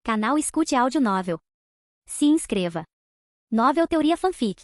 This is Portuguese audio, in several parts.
Canal Escute Áudio Novel. Se inscreva. Novel Teoria Fanfic.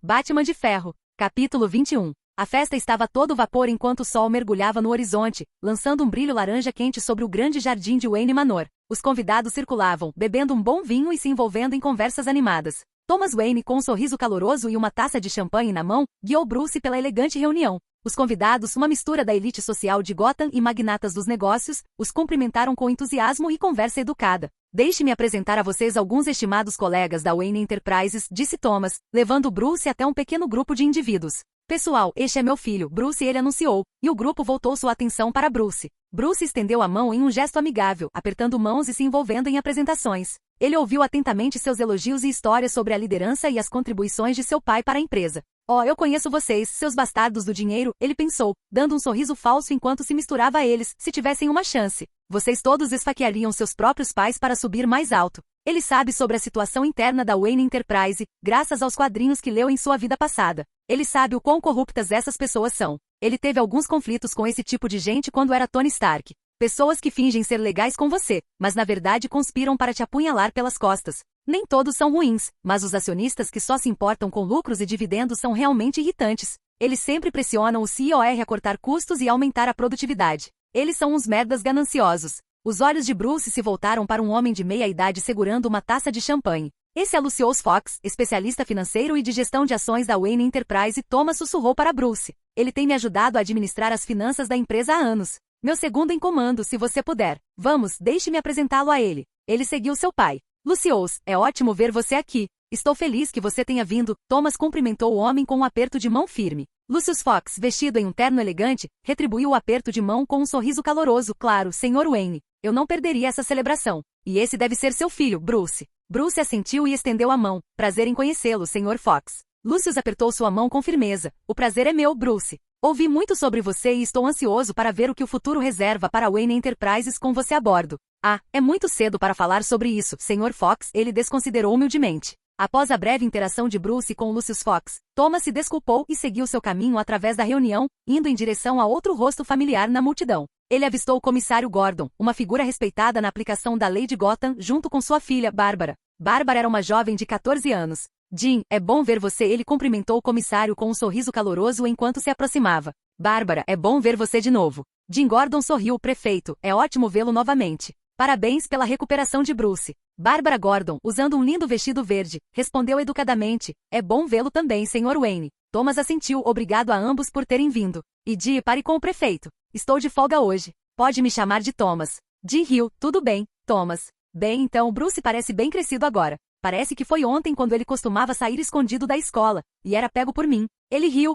Batman de Ferro, capítulo 21. A festa estava a todo vapor enquanto o sol mergulhava no horizonte, lançando um brilho laranja quente sobre o grande jardim de Wayne Manor. Os convidados circulavam, bebendo um bom vinho e se envolvendo em conversas animadas. Thomas Wayne, com um sorriso caloroso e uma taça de champanhe na mão, guiou Bruce pela elegante reunião. Os convidados, uma mistura da elite social de Gotham e magnatas dos negócios, os cumprimentaram com entusiasmo e conversa educada. Deixe-me apresentar a vocês alguns estimados colegas da Wayne Enterprises, disse Thomas, levando Bruce até um pequeno grupo de indivíduos. Pessoal, este é meu filho, Bruce, ele anunciou, e o grupo voltou sua atenção para Bruce. Bruce estendeu a mão em um gesto amigável, apertando mãos e se envolvendo em apresentações. Ele ouviu atentamente seus elogios e histórias sobre a liderança e as contribuições de seu pai para a empresa. Oh, eu conheço vocês, seus bastardos do dinheiro, ele pensou, dando um sorriso falso enquanto se misturava a eles, se tivessem uma chance. Vocês todos esfaqueariam seus próprios pais para subir mais alto. Ele sabe sobre a situação interna da Wayne Enterprise, graças aos quadrinhos que leu em sua vida passada. Ele sabe o quão corruptas essas pessoas são. Ele teve alguns conflitos com esse tipo de gente quando era Tony Stark. Pessoas que fingem ser legais com você, mas na verdade conspiram para te apunhalar pelas costas. Nem todos são ruins, mas os acionistas que só se importam com lucros e dividendos são realmente irritantes. Eles sempre pressionam o CEO a cortar custos e aumentar a produtividade. Eles são uns merdas gananciosos. Os olhos de Bruce se voltaram para um homem de meia-idade segurando uma taça de champanhe. Esse é Lucius Fox, especialista financeiro e de gestão de ações da Wayne Enterprise. Thomas sussurrou para Bruce. Ele tem me ajudado a administrar as finanças da empresa há anos. Meu segundo em comando, se você puder. Vamos, deixe-me apresentá-lo a ele. Ele seguiu seu pai. Lucius, é ótimo ver você aqui. Estou feliz que você tenha vindo. Thomas cumprimentou o homem com um aperto de mão firme. Lucius Fox, vestido em um terno elegante, retribuiu o aperto de mão com um sorriso caloroso. Claro, Sr. Wayne. Eu não perderia essa celebração. E esse deve ser seu filho, Bruce. Bruce assentiu e estendeu a mão. Prazer em conhecê-lo, Sr. Fox. Lucius apertou sua mão com firmeza. O prazer é meu, Bruce. Ouvi muito sobre você e estou ansioso para ver o que o futuro reserva para a Wayne Enterprises com você a bordo. Ah, é muito cedo para falar sobre isso, Sr. Fox, ele desconsiderou humildemente. Após a breve interação de Bruce com Lucius Fox, Thomas se desculpou e seguiu seu caminho através da reunião, indo em direção a outro rosto familiar na multidão. Ele avistou o comissário Gordon, uma figura respeitada na aplicação da lei de Gotham, junto com sua filha, Bárbara. Bárbara era uma jovem de 14 anos. Jim, é bom ver você. Ele cumprimentou o comissário com um sorriso caloroso enquanto se aproximava. Bárbara, é bom ver você de novo. Jim Gordon sorriu. Prefeito, é ótimo vê-lo novamente. Parabéns pela recuperação de Bruce. Bárbara Gordon, usando um lindo vestido verde, respondeu educadamente. É bom vê-lo também, Sr. Wayne. Thomas assentiu. Obrigado a ambos por terem vindo. E Jim, pare com o prefeito. Estou de folga hoje. Pode me chamar de Thomas. Jim riu. Tudo bem, Thomas. Bem, então Bruce parece bem crescido agora. Parece que foi ontem quando ele costumava sair escondido da escola, e era pego por mim. Ele riu.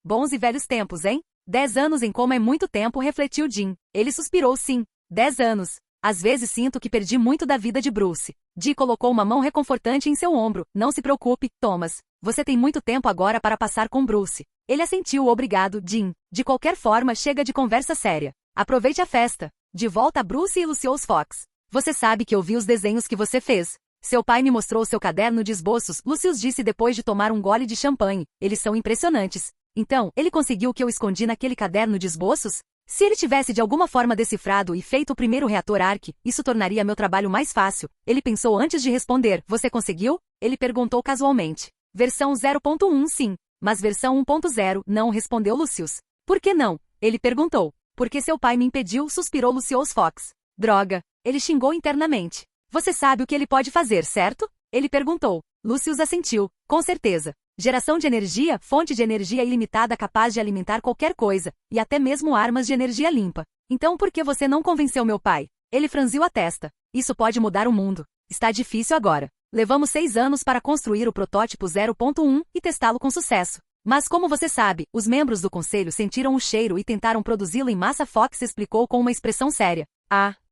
Bons e velhos tempos, hein? 10 anos em coma é muito tempo, refletiu Jim. Ele suspirou. Sim, 10 anos. Às vezes sinto que perdi muito da vida de Bruce. Jim colocou uma mão reconfortante em seu ombro. Não se preocupe, Thomas. Você tem muito tempo agora para passar com Bruce. Ele assentiu. Obrigado, Jim. De qualquer forma, chega de conversa séria. Aproveite a festa. De volta a Bruce e Lucius Fox. Você sabe que eu vi os desenhos que você fez. Seu pai me mostrou seu caderno de esboços, Lucius disse depois de tomar um gole de champanhe. Eles são impressionantes. Então, ele conseguiu o que eu escondi naquele caderno de esboços? Se ele tivesse de alguma forma decifrado e feito o primeiro reator Arc, isso tornaria meu trabalho mais fácil. Ele pensou antes de responder. Você conseguiu? Ele perguntou casualmente. Versão 0.1 sim, mas versão 1.0 não, respondeu Lucius. Por que não? Ele perguntou. Porque seu pai me impediu, suspirou Lucius Fox. Droga. Ele xingou internamente. Você sabe o que ele pode fazer, certo? Ele perguntou. Lucius assentiu. Com certeza. Geração de energia, fonte de energia ilimitada capaz de alimentar qualquer coisa, e até mesmo armas de energia limpa. Então por que você não convenceu meu pai? Ele franziu a testa. Isso pode mudar o mundo. Está difícil agora. Levamos 6 anos para construir o protótipo 0.1 e testá-lo com sucesso. Mas como você sabe, os membros do conselho sentiram o cheiro e tentaram produzi-lo em massa. Fox explicou com uma expressão séria.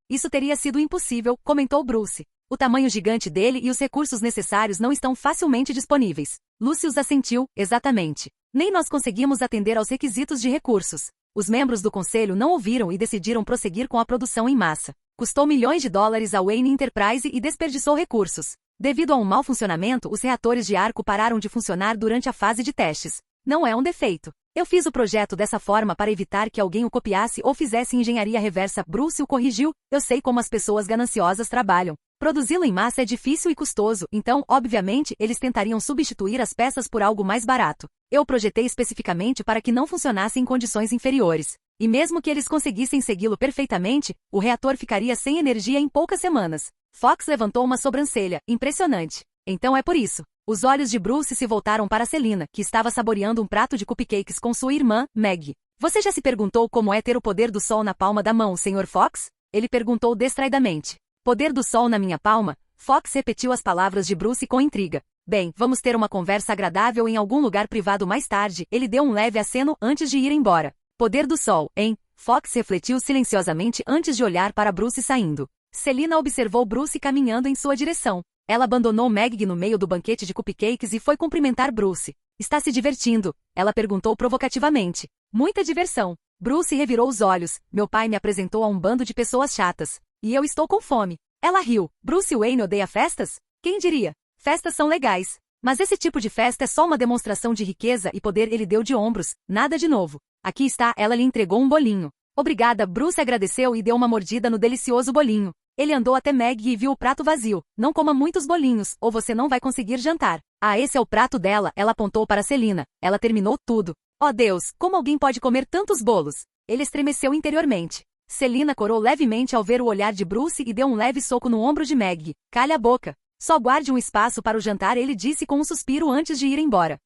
Isso teria sido impossível, comentou Bruce. O tamanho gigante dele e os recursos necessários não estão facilmente disponíveis. Lucius assentiu. Exatamente. Nem nós conseguimos atender aos requisitos de recursos. Os membros do conselho não ouviram e decidiram prosseguir com a produção em massa. Custou milhões de dólares à Wayne Enterprise e desperdiçou recursos. Devido a um mau funcionamento, os reatores de arco pararam de funcionar durante a fase de testes. Não é um defeito. Eu fiz o projeto dessa forma para evitar que alguém o copiasse ou fizesse engenharia reversa. Bruce o corrigiu. Eu sei como as pessoas gananciosas trabalham. Produzi-lo em massa é difícil e custoso, então, obviamente, eles tentariam substituir as peças por algo mais barato. Eu projetei especificamente para que não funcionasse em condições inferiores. E mesmo que eles conseguissem segui-lo perfeitamente, o reator ficaria sem energia em poucas semanas. Fox levantou uma sobrancelha. Impressionante. Então é por isso. Os olhos de Bruce se voltaram para Selina, que estava saboreando um prato de cupcakes com sua irmã, Meg. Você já se perguntou como é ter o poder do sol na palma da mão, Sr. Fox? Ele perguntou distraidamente. Poder do sol na minha palma? Fox repetiu as palavras de Bruce com intriga. Bem, vamos ter uma conversa agradável em algum lugar privado mais tarde. Ele deu um leve aceno antes de ir embora. Poder do sol, hein? Fox refletiu silenciosamente antes de olhar para Bruce saindo. Selina observou Bruce caminhando em sua direção. Ela abandonou Meg no meio do banquete de cupcakes e foi cumprimentar Bruce. Está se divertindo? Ela perguntou provocativamente. Muita diversão. Bruce revirou os olhos. Meu pai me apresentou a um bando de pessoas chatas. E eu estou com fome. Ela riu. Bruce Wayne odeia festas? Quem diria? Festas são legais. Mas esse tipo de festa é só uma demonstração de riqueza e poder. Ele deu de ombros. Nada de novo. Aqui está. Ela lhe entregou um bolinho. Obrigada. Bruce agradeceu e deu uma mordida no delicioso bolinho. Ele andou até Meg e viu o prato vazio. Não coma muitos bolinhos, ou você não vai conseguir jantar. Ah, esse é o prato dela. Ela apontou para Selina. Ela terminou tudo. Oh Deus, como alguém pode comer tantos bolos? Ele estremeceu interiormente. Selina corou levemente ao ver o olhar de Bruce e deu um leve soco no ombro de Meg. Calha a boca. Só guarde um espaço para o jantar, ele disse com um suspiro antes de ir embora.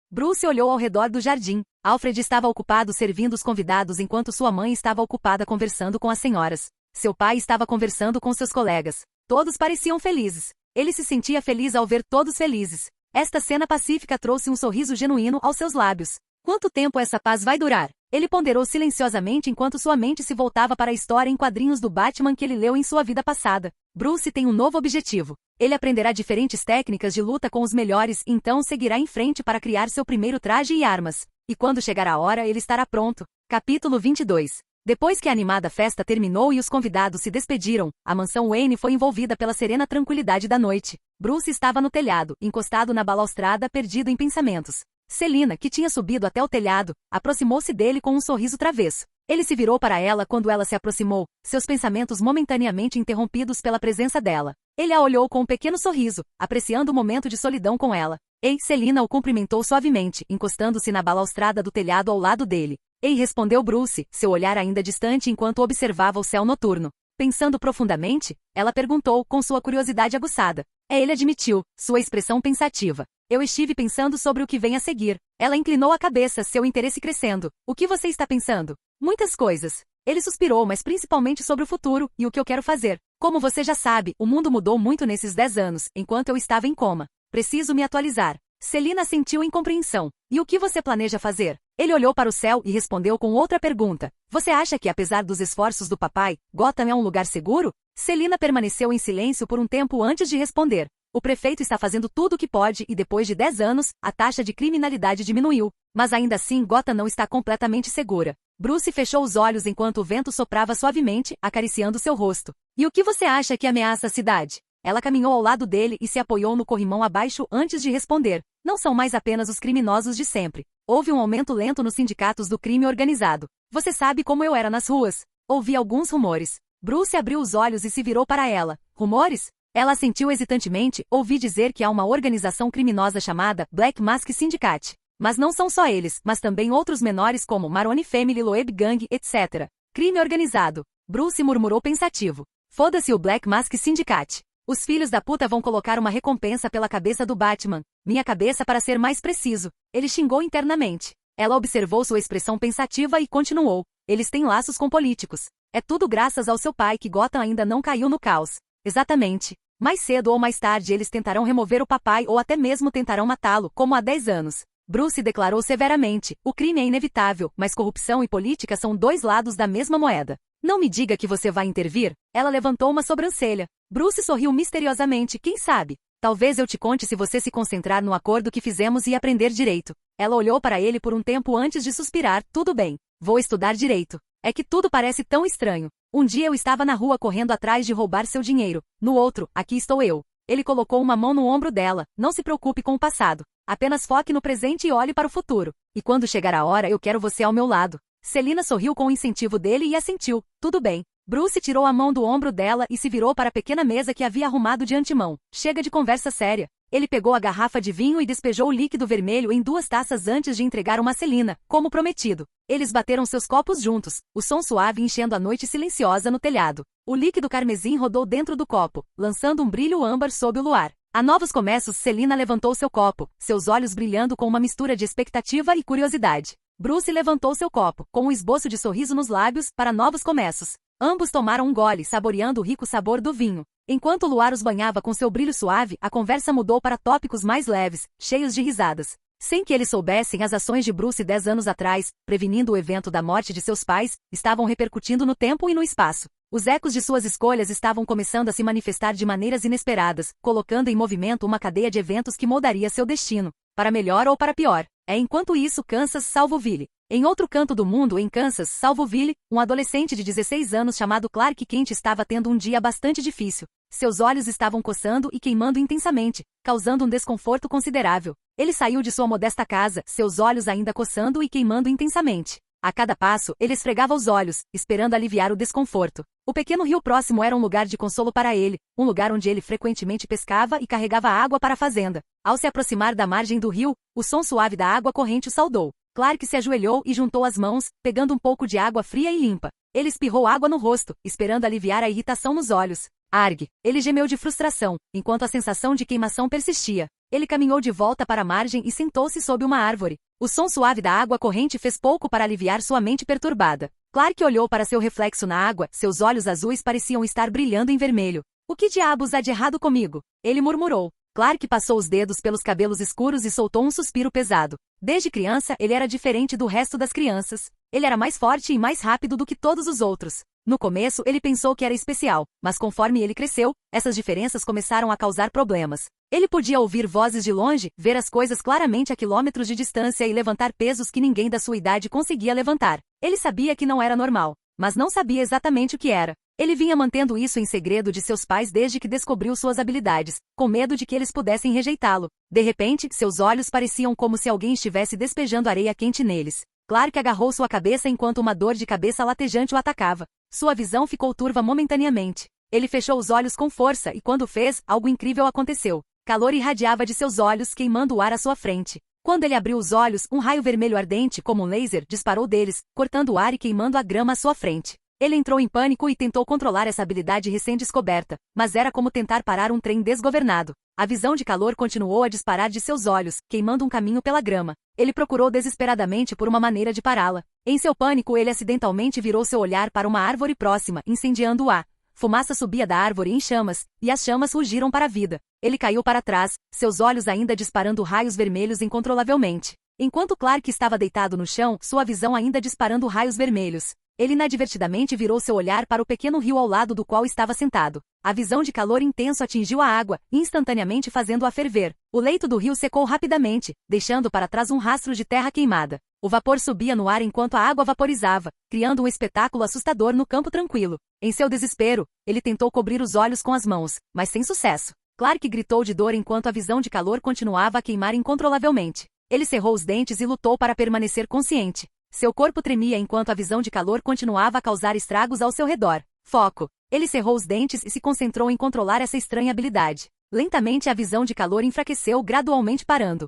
Bruce olhou ao redor do jardim. Alfred estava ocupado servindo os convidados enquanto sua mãe estava ocupada conversando com as senhoras. Seu pai estava conversando com seus colegas. Todos pareciam felizes. Ele se sentia feliz ao ver todos felizes. Esta cena pacífica trouxe um sorriso genuíno aos seus lábios. Quanto tempo essa paz vai durar? Ele ponderou silenciosamente enquanto sua mente se voltava para a história em quadrinhos do Batman que ele leu em sua vida passada. Bruce tem um novo objetivo. Ele aprenderá diferentes técnicas de luta com os melhores e então seguirá em frente para criar seu primeiro traje e armas. E quando chegar a hora ele estará pronto. Capítulo 22. Depois que a animada festa terminou e os convidados se despediram, a mansão Wayne foi envolvida pela serena tranquilidade da noite. Bruce estava no telhado, encostado na balaustrada, perdido em pensamentos. Selina, que tinha subido até o telhado, aproximou-se dele com um sorriso travesso. Ele se virou para ela quando ela se aproximou, seus pensamentos momentaneamente interrompidos pela presença dela. Ele a olhou com um pequeno sorriso, apreciando o momento de solidão com ela. Ei, Selina o cumprimentou suavemente, encostando-se na balaustrada do telhado ao lado dele. Ei, respondeu Bruce, seu olhar ainda distante enquanto observava o céu noturno. Pensando profundamente, ela perguntou, com sua curiosidade aguçada. Ele admitiu, sua expressão pensativa. Eu estive pensando sobre o que vem a seguir. Ela inclinou a cabeça, seu interesse crescendo. O que você está pensando? Muitas coisas. Ele suspirou, mas principalmente sobre o futuro e o que eu quero fazer. Como você já sabe, o mundo mudou muito nesses 10 anos, enquanto eu estava em coma. Preciso me atualizar. Selina sentiu incompreensão. E o que você planeja fazer? Ele olhou para o céu e respondeu com outra pergunta. Você acha que, apesar dos esforços do papai, Gotham é um lugar seguro? Selina permaneceu em silêncio por um tempo antes de responder. O prefeito está fazendo tudo o que pode e depois de 10 anos, a taxa de criminalidade diminuiu. Mas ainda assim Gotham não está completamente segura. Bruce fechou os olhos enquanto o vento soprava suavemente, acariciando seu rosto. E o que você acha que ameaça a cidade? Ela caminhou ao lado dele e se apoiou no corrimão abaixo antes de responder. Não são mais apenas os criminosos de sempre. Houve um aumento lento nos sindicatos do crime organizado. Você sabe como eu era nas ruas. Ouvi alguns rumores. Bruce abriu os olhos e se virou para ela. Rumores? Ela assentiu hesitantemente. Ouvi dizer que há uma organização criminosa chamada Black Mask Syndicate. Mas não são só eles, mas também outros menores como Maroni Family, Loeb Gang, etc. Crime organizado. Bruce murmurou pensativo. Foda-se o Black Mask Syndicate. Os filhos da puta vão colocar uma recompensa pela cabeça do Batman. Minha cabeça para ser mais preciso. Ele xingou internamente. Ela observou sua expressão pensativa e continuou. Eles têm laços com políticos. É tudo graças ao seu pai que Gotham ainda não caiu no caos. Exatamente. Mais cedo ou mais tarde eles tentarão remover o papai ou até mesmo tentarão matá-lo, como há 10 anos. Bruce declarou severamente. O crime é inevitável, mas corrupção e política são dois lados da mesma moeda. Não me diga que você vai intervir. Ela levantou uma sobrancelha. Bruce sorriu misteriosamente. Quem sabe? Talvez eu te conte se você se concentrar no acordo que fizemos e aprender direito. Ela olhou para ele por um tempo antes de suspirar. Tudo bem. Vou estudar direito. É que tudo parece tão estranho. Um dia eu estava na rua correndo atrás de roubar seu dinheiro. No outro, aqui estou eu. Ele colocou uma mão no ombro dela. Não se preocupe com o passado. Apenas foque no presente e olhe para o futuro. E quando chegar a hora, eu quero você ao meu lado. Selina sorriu com o incentivo dele e assentiu. Tudo bem. Bruce tirou a mão do ombro dela e se virou para a pequena mesa que havia arrumado de antemão. Chega de conversa séria. Ele pegou a garrafa de vinho e despejou o líquido vermelho em 2 taças antes de entregar uma a Selina, como prometido. Eles bateram seus copos juntos, o som suave enchendo a noite silenciosa no telhado. O líquido carmesim rodou dentro do copo, lançando um brilho âmbar sob o luar. A novos começos, Selina levantou seu copo, seus olhos brilhando com uma mistura de expectativa e curiosidade. Bruce levantou seu copo, com um esboço de sorriso nos lábios, para novos começos. Ambos tomaram um gole, saboreando o rico sabor do vinho. Enquanto o luar os banhava com seu brilho suave, a conversa mudou para tópicos mais leves, cheios de risadas. Sem que eles soubessem, as ações de Bruce 10 anos atrás, prevenindo o evento da morte de seus pais, estavam repercutindo no tempo e no espaço. Os ecos de suas escolhas estavam começando a se manifestar de maneiras inesperadas, colocando em movimento uma cadeia de eventos que moldaria seu destino, para melhor ou para pior. Enquanto isso, Kansas, Salvoville. Em outro canto do mundo, em Kansas, Salvoville, um adolescente de 16 anos chamado Clark Kent estava tendo um dia bastante difícil. Seus olhos estavam coçando e queimando intensamente, causando um desconforto considerável. Ele saiu de sua modesta casa, seus olhos ainda coçando e queimando intensamente. A cada passo, ele esfregava os olhos, esperando aliviar o desconforto. O pequeno rio próximo era um lugar de consolo para ele, um lugar onde ele frequentemente pescava e carregava água para a fazenda. Ao se aproximar da margem do rio, o som suave da água corrente o saudou. Clark se ajoelhou e juntou as mãos, pegando um pouco de água fria e limpa. Ele espirrou água no rosto, esperando aliviar a irritação nos olhos. Arg! Ele gemeu de frustração, enquanto a sensação de queimação persistia. Ele caminhou de volta para a margem e sentou-se sob uma árvore. O som suave da água corrente fez pouco para aliviar sua mente perturbada. Clark olhou para seu reflexo na água, seus olhos azuis pareciam estar brilhando em vermelho. O que diabos há de errado comigo? Ele murmurou. Clark passou os dedos pelos cabelos escuros e soltou um suspiro pesado. Desde criança, ele era diferente do resto das crianças. Ele era mais forte e mais rápido do que todos os outros. No começo, ele pensou que era especial, mas conforme ele cresceu, essas diferenças começaram a causar problemas. Ele podia ouvir vozes de longe, ver as coisas claramente a quilômetros de distância e levantar pesos que ninguém da sua idade conseguia levantar. Ele sabia que não era normal, mas não sabia exatamente o que era. Ele vinha mantendo isso em segredo de seus pais desde que descobriu suas habilidades, com medo de que eles pudessem rejeitá-lo. De repente, seus olhos pareciam como se alguém estivesse despejando areia quente neles. Clark agarrou sua cabeça enquanto uma dor de cabeça latejante o atacava. Sua visão ficou turva momentaneamente. Ele fechou os olhos com força e quando fez, algo incrível aconteceu. Calor irradiava de seus olhos, queimando o ar à sua frente. Quando ele abriu os olhos, um raio vermelho ardente, como um laser, disparou deles, cortando o ar e queimando a grama à sua frente. Ele entrou em pânico e tentou controlar essa habilidade recém-descoberta, mas era como tentar parar um trem desgovernado. A visão de calor continuou a disparar de seus olhos, queimando um caminho pela grama. Ele procurou desesperadamente por uma maneira de pará-la. Em seu pânico, ele acidentalmente virou seu olhar para uma árvore próxima, incendiando-a. Fumaça subia da árvore em chamas, e as chamas rugiram para a vida. Ele caiu para trás, seus olhos ainda disparando raios vermelhos incontrolavelmente. Enquanto Clark estava deitado no chão, sua visão ainda disparando raios vermelhos. Ele inadvertidamente virou seu olhar para o pequeno rio ao lado do qual estava sentado. A visão de calor intenso atingiu a água, instantaneamente fazendo-a ferver. O leito do rio secou rapidamente, deixando para trás um rastro de terra queimada. O vapor subia no ar enquanto a água vaporizava, criando um espetáculo assustador no campo tranquilo. Em seu desespero, ele tentou cobrir os olhos com as mãos, mas sem sucesso. Clark gritou de dor enquanto a visão de calor continuava a queimar incontrolavelmente. Ele cerrou os dentes e lutou para permanecer consciente. Seu corpo tremia enquanto a visão de calor continuava a causar estragos ao seu redor. Foco. Ele cerrou os dentes e se concentrou em controlar essa estranha habilidade. Lentamente a visão de calor enfraqueceu, gradualmente parando.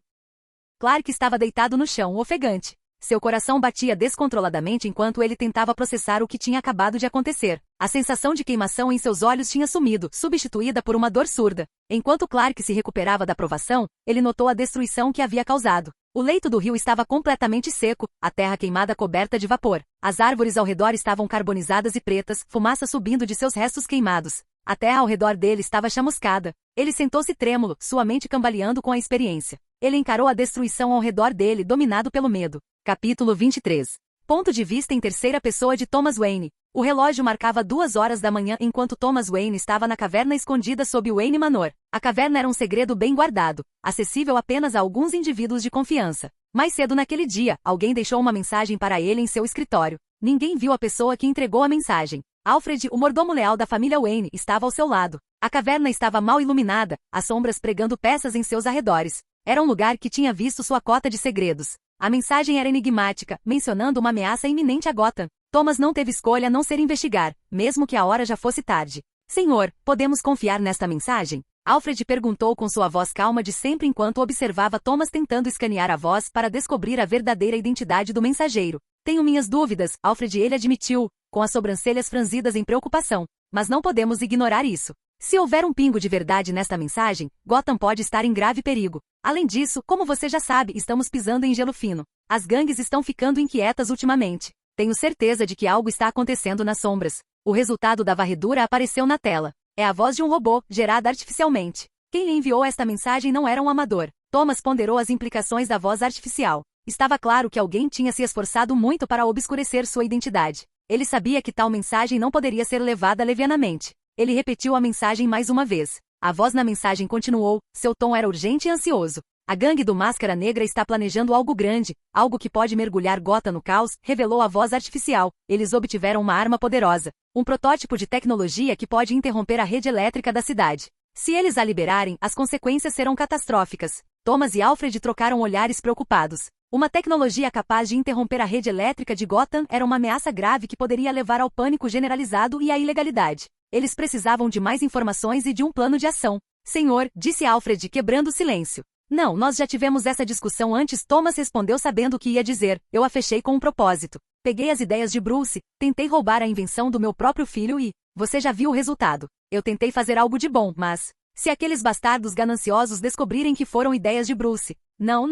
Clark estava deitado no chão, ofegante. Seu coração batia descontroladamente enquanto ele tentava processar o que tinha acabado de acontecer. A sensação de queimação em seus olhos tinha sumido, substituída por uma dor surda. Enquanto Clark se recuperava da provação, ele notou a destruição que havia causado. O leito do rio estava completamente seco, a terra queimada coberta de vapor. As árvores ao redor estavam carbonizadas e pretas, fumaça subindo de seus restos queimados. A terra ao redor dele estava chamuscada. Ele sentou-se trêmulo, sua mente cambaleando com a experiência. Ele encarou a destruição ao redor dele, dominado pelo medo. Capítulo 23. Ponto de vista em terceira pessoa de Thomas Wayne. O relógio marcava 2 horas da manhã enquanto Thomas Wayne estava na caverna escondida sob Wayne Manor. A caverna era um segredo bem guardado, acessível apenas a alguns indivíduos de confiança. Mais cedo naquele dia, alguém deixou uma mensagem para ele em seu escritório. Ninguém viu a pessoa que entregou a mensagem. Alfred, o mordomo leal da família Wayne, estava ao seu lado. A caverna estava mal iluminada, as sombras pregando peças em seus arredores. Era um lugar que tinha visto sua cota de segredos. A mensagem era enigmática, mencionando uma ameaça iminente a Gotham. Thomas não teve escolha a não ser investigar, mesmo que a hora já fosse tarde. Senhor, podemos confiar nesta mensagem? Alfred perguntou com sua voz calma de sempre enquanto observava Thomas tentando escanear a voz para descobrir a verdadeira identidade do mensageiro. Tenho minhas dúvidas, Alfred, ele admitiu, com as sobrancelhas franzidas em preocupação. Mas não podemos ignorar isso. Se houver um pingo de verdade nesta mensagem, Gotham pode estar em grave perigo. Além disso, como você já sabe, estamos pisando em gelo fino. As gangues estão ficando inquietas ultimamente. Tenho certeza de que algo está acontecendo nas sombras. O resultado da varredura apareceu na tela. É a voz de um robô, gerada artificialmente. Quem lhe enviou esta mensagem não era um amador. Thomas ponderou as implicações da voz artificial. Estava claro que alguém tinha se esforçado muito para obscurecer sua identidade. Ele sabia que tal mensagem não poderia ser levada levianamente. Ele repetiu a mensagem mais uma vez. A voz na mensagem continuou, seu tom era urgente e ansioso. A gangue do Máscara Negra está planejando algo grande, algo que pode mergulhar Gotham no caos, revelou a voz artificial. Eles obtiveram uma arma poderosa, um protótipo de tecnologia que pode interromper a rede elétrica da cidade. Se eles a liberarem, as consequências serão catastróficas. Thomas e Alfred trocaram olhares preocupados. Uma tecnologia capaz de interromper a rede elétrica de Gotham era uma ameaça grave que poderia levar ao pânico generalizado e à ilegalidade. Eles precisavam de mais informações e de um plano de ação. Senhor, disse Alfred, quebrando o silêncio. Não, nós já tivemos essa discussão antes, Thomas respondeu sabendo o que ia dizer. Eu a fechei com um propósito. Peguei as ideias de Bruce, tentei roubar a invenção do meu próprio filho e... Você já viu o resultado. Eu tentei fazer algo de bom, mas... Se aqueles bastardos gananciosos descobrirem que foram ideias de Bruce... Não.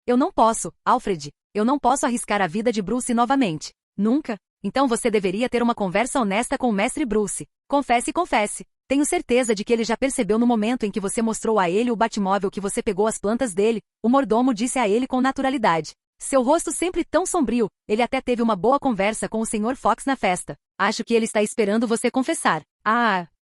Eu não posso, Alfred. Eu não posso arriscar a vida de Bruce novamente. Nunca. Então você deveria ter uma conversa honesta com o mestre Bruce. Confesse. Tenho certeza de que ele já percebeu no momento em que você mostrou a ele o Batmóvel que você pegou as plantas dele, o mordomo disse a ele com naturalidade. Seu rosto sempre tão sombrio, ele até teve uma boa conversa com o Sr. Fox na festa. Acho que ele está esperando você confessar.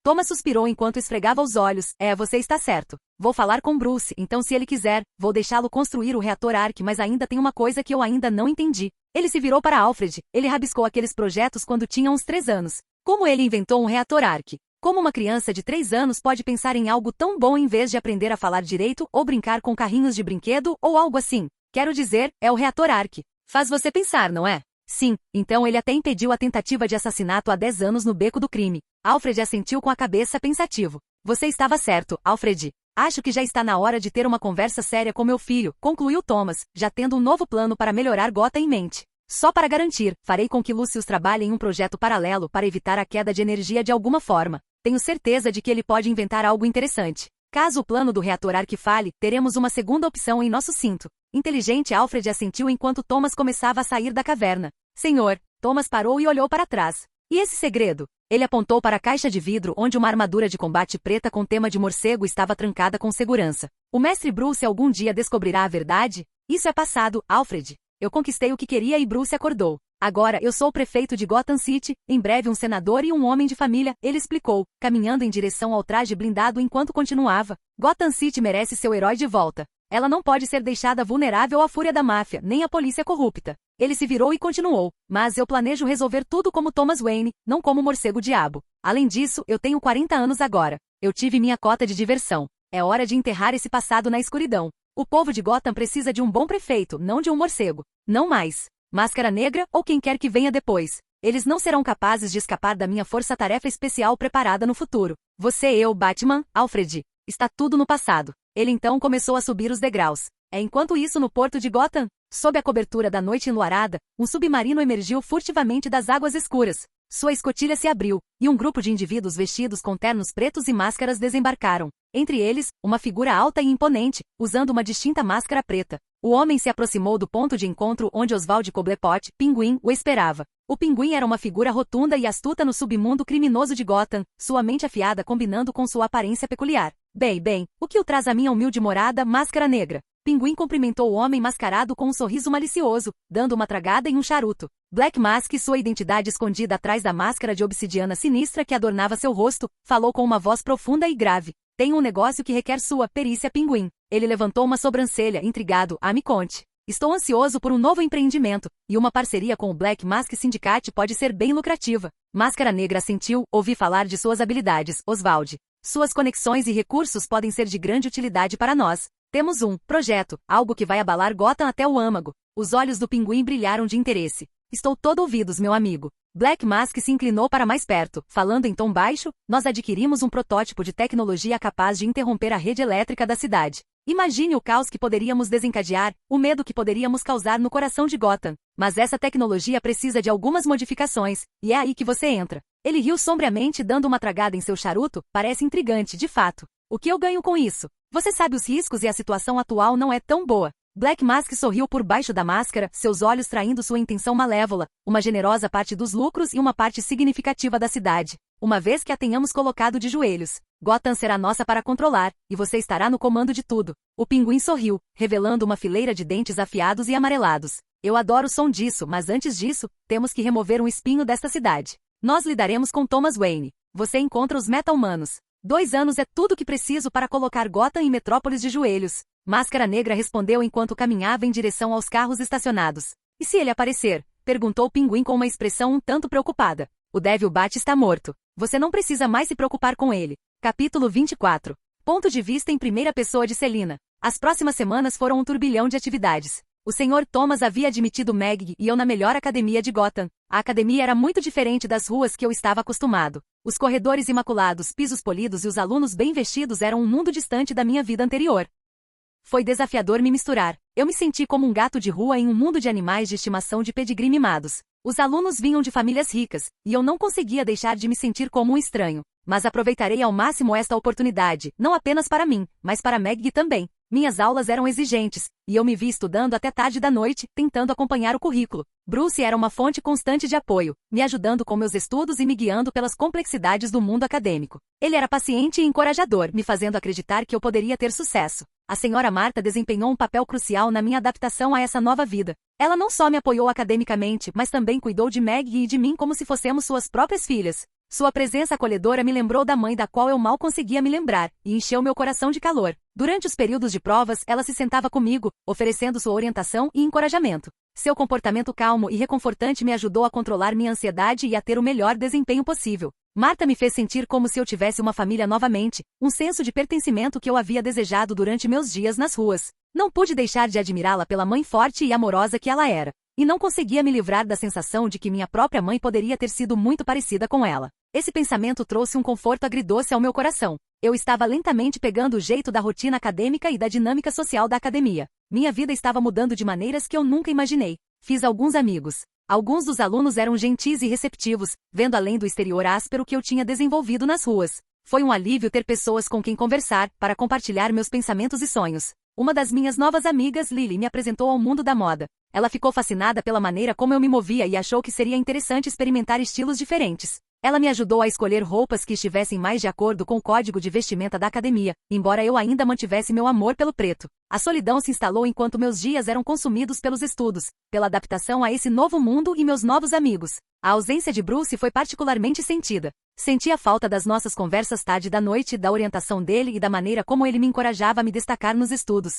Thomas suspirou enquanto esfregava os olhos. Você está certo. Vou falar com Bruce, então se ele quiser, vou deixá-lo construir o reator Ark, mas ainda tem uma coisa que eu ainda não entendi. Ele se virou para Alfred, ele rabiscou aqueles projetos quando tinha uns 3 anos. Como ele inventou um reator Ark? Como uma criança de 3 anos pode pensar em algo tão bom em vez de aprender a falar direito ou brincar com carrinhos de brinquedo ou algo assim? Quero dizer, é o reator Ark. Faz você pensar, não é? Sim, então ele até impediu a tentativa de assassinato há 10 anos no beco do crime. Alfred assentiu com a cabeça pensativo. Você estava certo, Alfred. Acho que já está na hora de ter uma conversa séria com meu filho, concluiu Thomas, já tendo um novo plano para melhorar Gotham em mente. Só para garantir, farei com que Lucius trabalhe em um projeto paralelo para evitar a queda de energia de alguma forma. Tenho certeza de que ele pode inventar algo interessante. Caso o plano do reator Ark falhe, teremos uma segunda opção em nosso cinto. Inteligente, Alfred assentiu enquanto Thomas começava a sair da caverna. Senhor, Thomas parou e olhou para trás. E esse segredo? Ele apontou para a caixa de vidro onde uma armadura de combate preta com tema de morcego estava trancada com segurança. O mestre Bruce algum dia descobrirá a verdade? Isso é passado, Alfred. Eu conquistei o que queria e Bruce acordou. Agora eu sou o prefeito de Gotham City, em breve um senador e um homem de família, ele explicou, caminhando em direção ao traje blindado enquanto continuava. Gotham City merece seu herói de volta. Ela não pode ser deixada vulnerável à fúria da máfia, nem à polícia corrupta. Ele se virou e continuou. Mas eu planejo resolver tudo como Thomas Wayne, não como morcego-diabo. Além disso, eu tenho 40 anos agora. Eu tive minha cota de diversão. É hora de enterrar esse passado na escuridão. O povo de Gotham precisa de um bom prefeito, não de um morcego. Não mais. Máscara Negra ou quem quer que venha depois. Eles não serão capazes de escapar da minha força-tarefa especial preparada no futuro. Você e eu, Batman, Alfred. Está tudo no passado. Ele então começou a subir os degraus. Enquanto isso no porto de Gotham, sob a cobertura da noite enluarada, um submarino emergiu furtivamente das águas escuras. Sua escotilha se abriu, e um grupo de indivíduos vestidos com ternos pretos e máscaras desembarcaram. Entre eles, uma figura alta e imponente, usando uma distinta máscara preta. O homem se aproximou do ponto de encontro onde Oswald Cobblepot, Pinguim, o esperava. O Pinguim era uma figura rotunda e astuta no submundo criminoso de Gotham, sua mente afiada combinando com sua aparência peculiar. Bem, o que o traz à minha humilde morada, Máscara Negra? Pinguim cumprimentou o homem mascarado com um sorriso malicioso, dando uma tragada em um charuto. Black Mask, sua identidade escondida atrás da máscara de obsidiana sinistra que adornava seu rosto, falou com uma voz profunda e grave. Tenho um negócio que requer sua perícia, Pinguim. Ele levantou uma sobrancelha, intrigado. Me conte. Estou ansioso por um novo empreendimento, e uma parceria com o Black Mask Syndicate pode ser bem lucrativa. Máscara Negra assentiu, ouvi falar de suas habilidades, Oswald. Suas conexões e recursos podem ser de grande utilidade para nós. Temos um projeto, algo que vai abalar Gotham até o âmago. Os olhos do pinguim brilharam de interesse. Estou todo ouvidos, meu amigo. Black Mask se inclinou para mais perto. Falando em tom baixo, nós adquirimos um protótipo de tecnologia capaz de interromper a rede elétrica da cidade. Imagine o caos que poderíamos desencadear, o medo que poderíamos causar no coração de Gotham. Mas essa tecnologia precisa de algumas modificações, e é aí que você entra. Ele riu sombriamente, dando uma tragada em seu charuto. Parece intrigante, de fato. O que eu ganho com isso? Você sabe os riscos e a situação atual não é tão boa. Black Mask sorriu por baixo da máscara, seus olhos traindo sua intenção malévola, uma generosa parte dos lucros e uma parte significativa da cidade. Uma vez que a tenhamos colocado de joelhos, Gotham será nossa para controlar, e você estará no comando de tudo. O pinguim sorriu, revelando uma fileira de dentes afiados e amarelados. Eu adoro o som disso, mas antes disso, temos que remover um espinho desta cidade. Nós lidaremos com Thomas Wayne. Você encontra os meta-humanos. 2 anos é tudo que preciso para colocar Gotham e Metrópolis de joelhos. Máscara Negra respondeu enquanto caminhava em direção aos carros estacionados. E se ele aparecer? Perguntou o pinguim com uma expressão um tanto preocupada. O Devil Bat está morto. Você não precisa mais se preocupar com ele. Capítulo 24. Ponto de vista em primeira pessoa de Selina. As próximas semanas foram um turbilhão de atividades. O Sr. Thomas havia admitido Meg e eu na melhor academia de Gotham. A academia era muito diferente das ruas que eu estava acostumado. Os corredores imaculados, pisos polidos e os alunos bem vestidos eram um mundo distante da minha vida anterior. Foi desafiador me misturar. Eu me senti como um gato de rua em um mundo de animais de estimação de pedigree mimados. Os alunos vinham de famílias ricas, e eu não conseguia deixar de me sentir como um estranho. Mas aproveitarei ao máximo esta oportunidade, não apenas para mim, mas para Meg também. Minhas aulas eram exigentes, e eu me vi estudando até tarde da noite, tentando acompanhar o currículo. Bruce era uma fonte constante de apoio, me ajudando com meus estudos e me guiando pelas complexidades do mundo acadêmico. Ele era paciente e encorajador, me fazendo acreditar que eu poderia ter sucesso. A senhora Marta desempenhou um papel crucial na minha adaptação a essa nova vida. Ela não só me apoiou academicamente, mas também cuidou de Meg e de mim como se fossemos suas próprias filhas. Sua presença acolhedora me lembrou da mãe da qual eu mal conseguia me lembrar, e encheu meu coração de calor. Durante os períodos de provas, ela se sentava comigo, oferecendo sua orientação e encorajamento. Seu comportamento calmo e reconfortante me ajudou a controlar minha ansiedade e a ter o melhor desempenho possível. Marta me fez sentir como se eu tivesse uma família novamente, um senso de pertencimento que eu havia desejado durante meus dias nas ruas. Não pude deixar de admirá-la pela mãe forte e amorosa que ela era. E não conseguia me livrar da sensação de que minha própria mãe poderia ter sido muito parecida com ela. Esse pensamento trouxe um conforto agridoce ao meu coração. Eu estava lentamente pegando o jeito da rotina acadêmica e da dinâmica social da academia. Minha vida estava mudando de maneiras que eu nunca imaginei. Fiz alguns amigos. Alguns dos alunos eram gentis e receptivos, vendo além do exterior áspero que eu tinha desenvolvido nas ruas. Foi um alívio ter pessoas com quem conversar, para compartilhar meus pensamentos e sonhos. Uma das minhas novas amigas, Lily, me apresentou ao mundo da moda. Ela ficou fascinada pela maneira como eu me movia e achou que seria interessante experimentar estilos diferentes. Ela me ajudou a escolher roupas que estivessem mais de acordo com o código de vestimenta da academia, embora eu ainda mantivesse meu amor pelo preto. A solidão se instalou enquanto meus dias eram consumidos pelos estudos, pela adaptação a esse novo mundo e meus novos amigos. A ausência de Bruce foi particularmente sentida. Senti a falta das nossas conversas tarde da noite, da orientação dele e da maneira como ele me encorajava a me destacar nos estudos.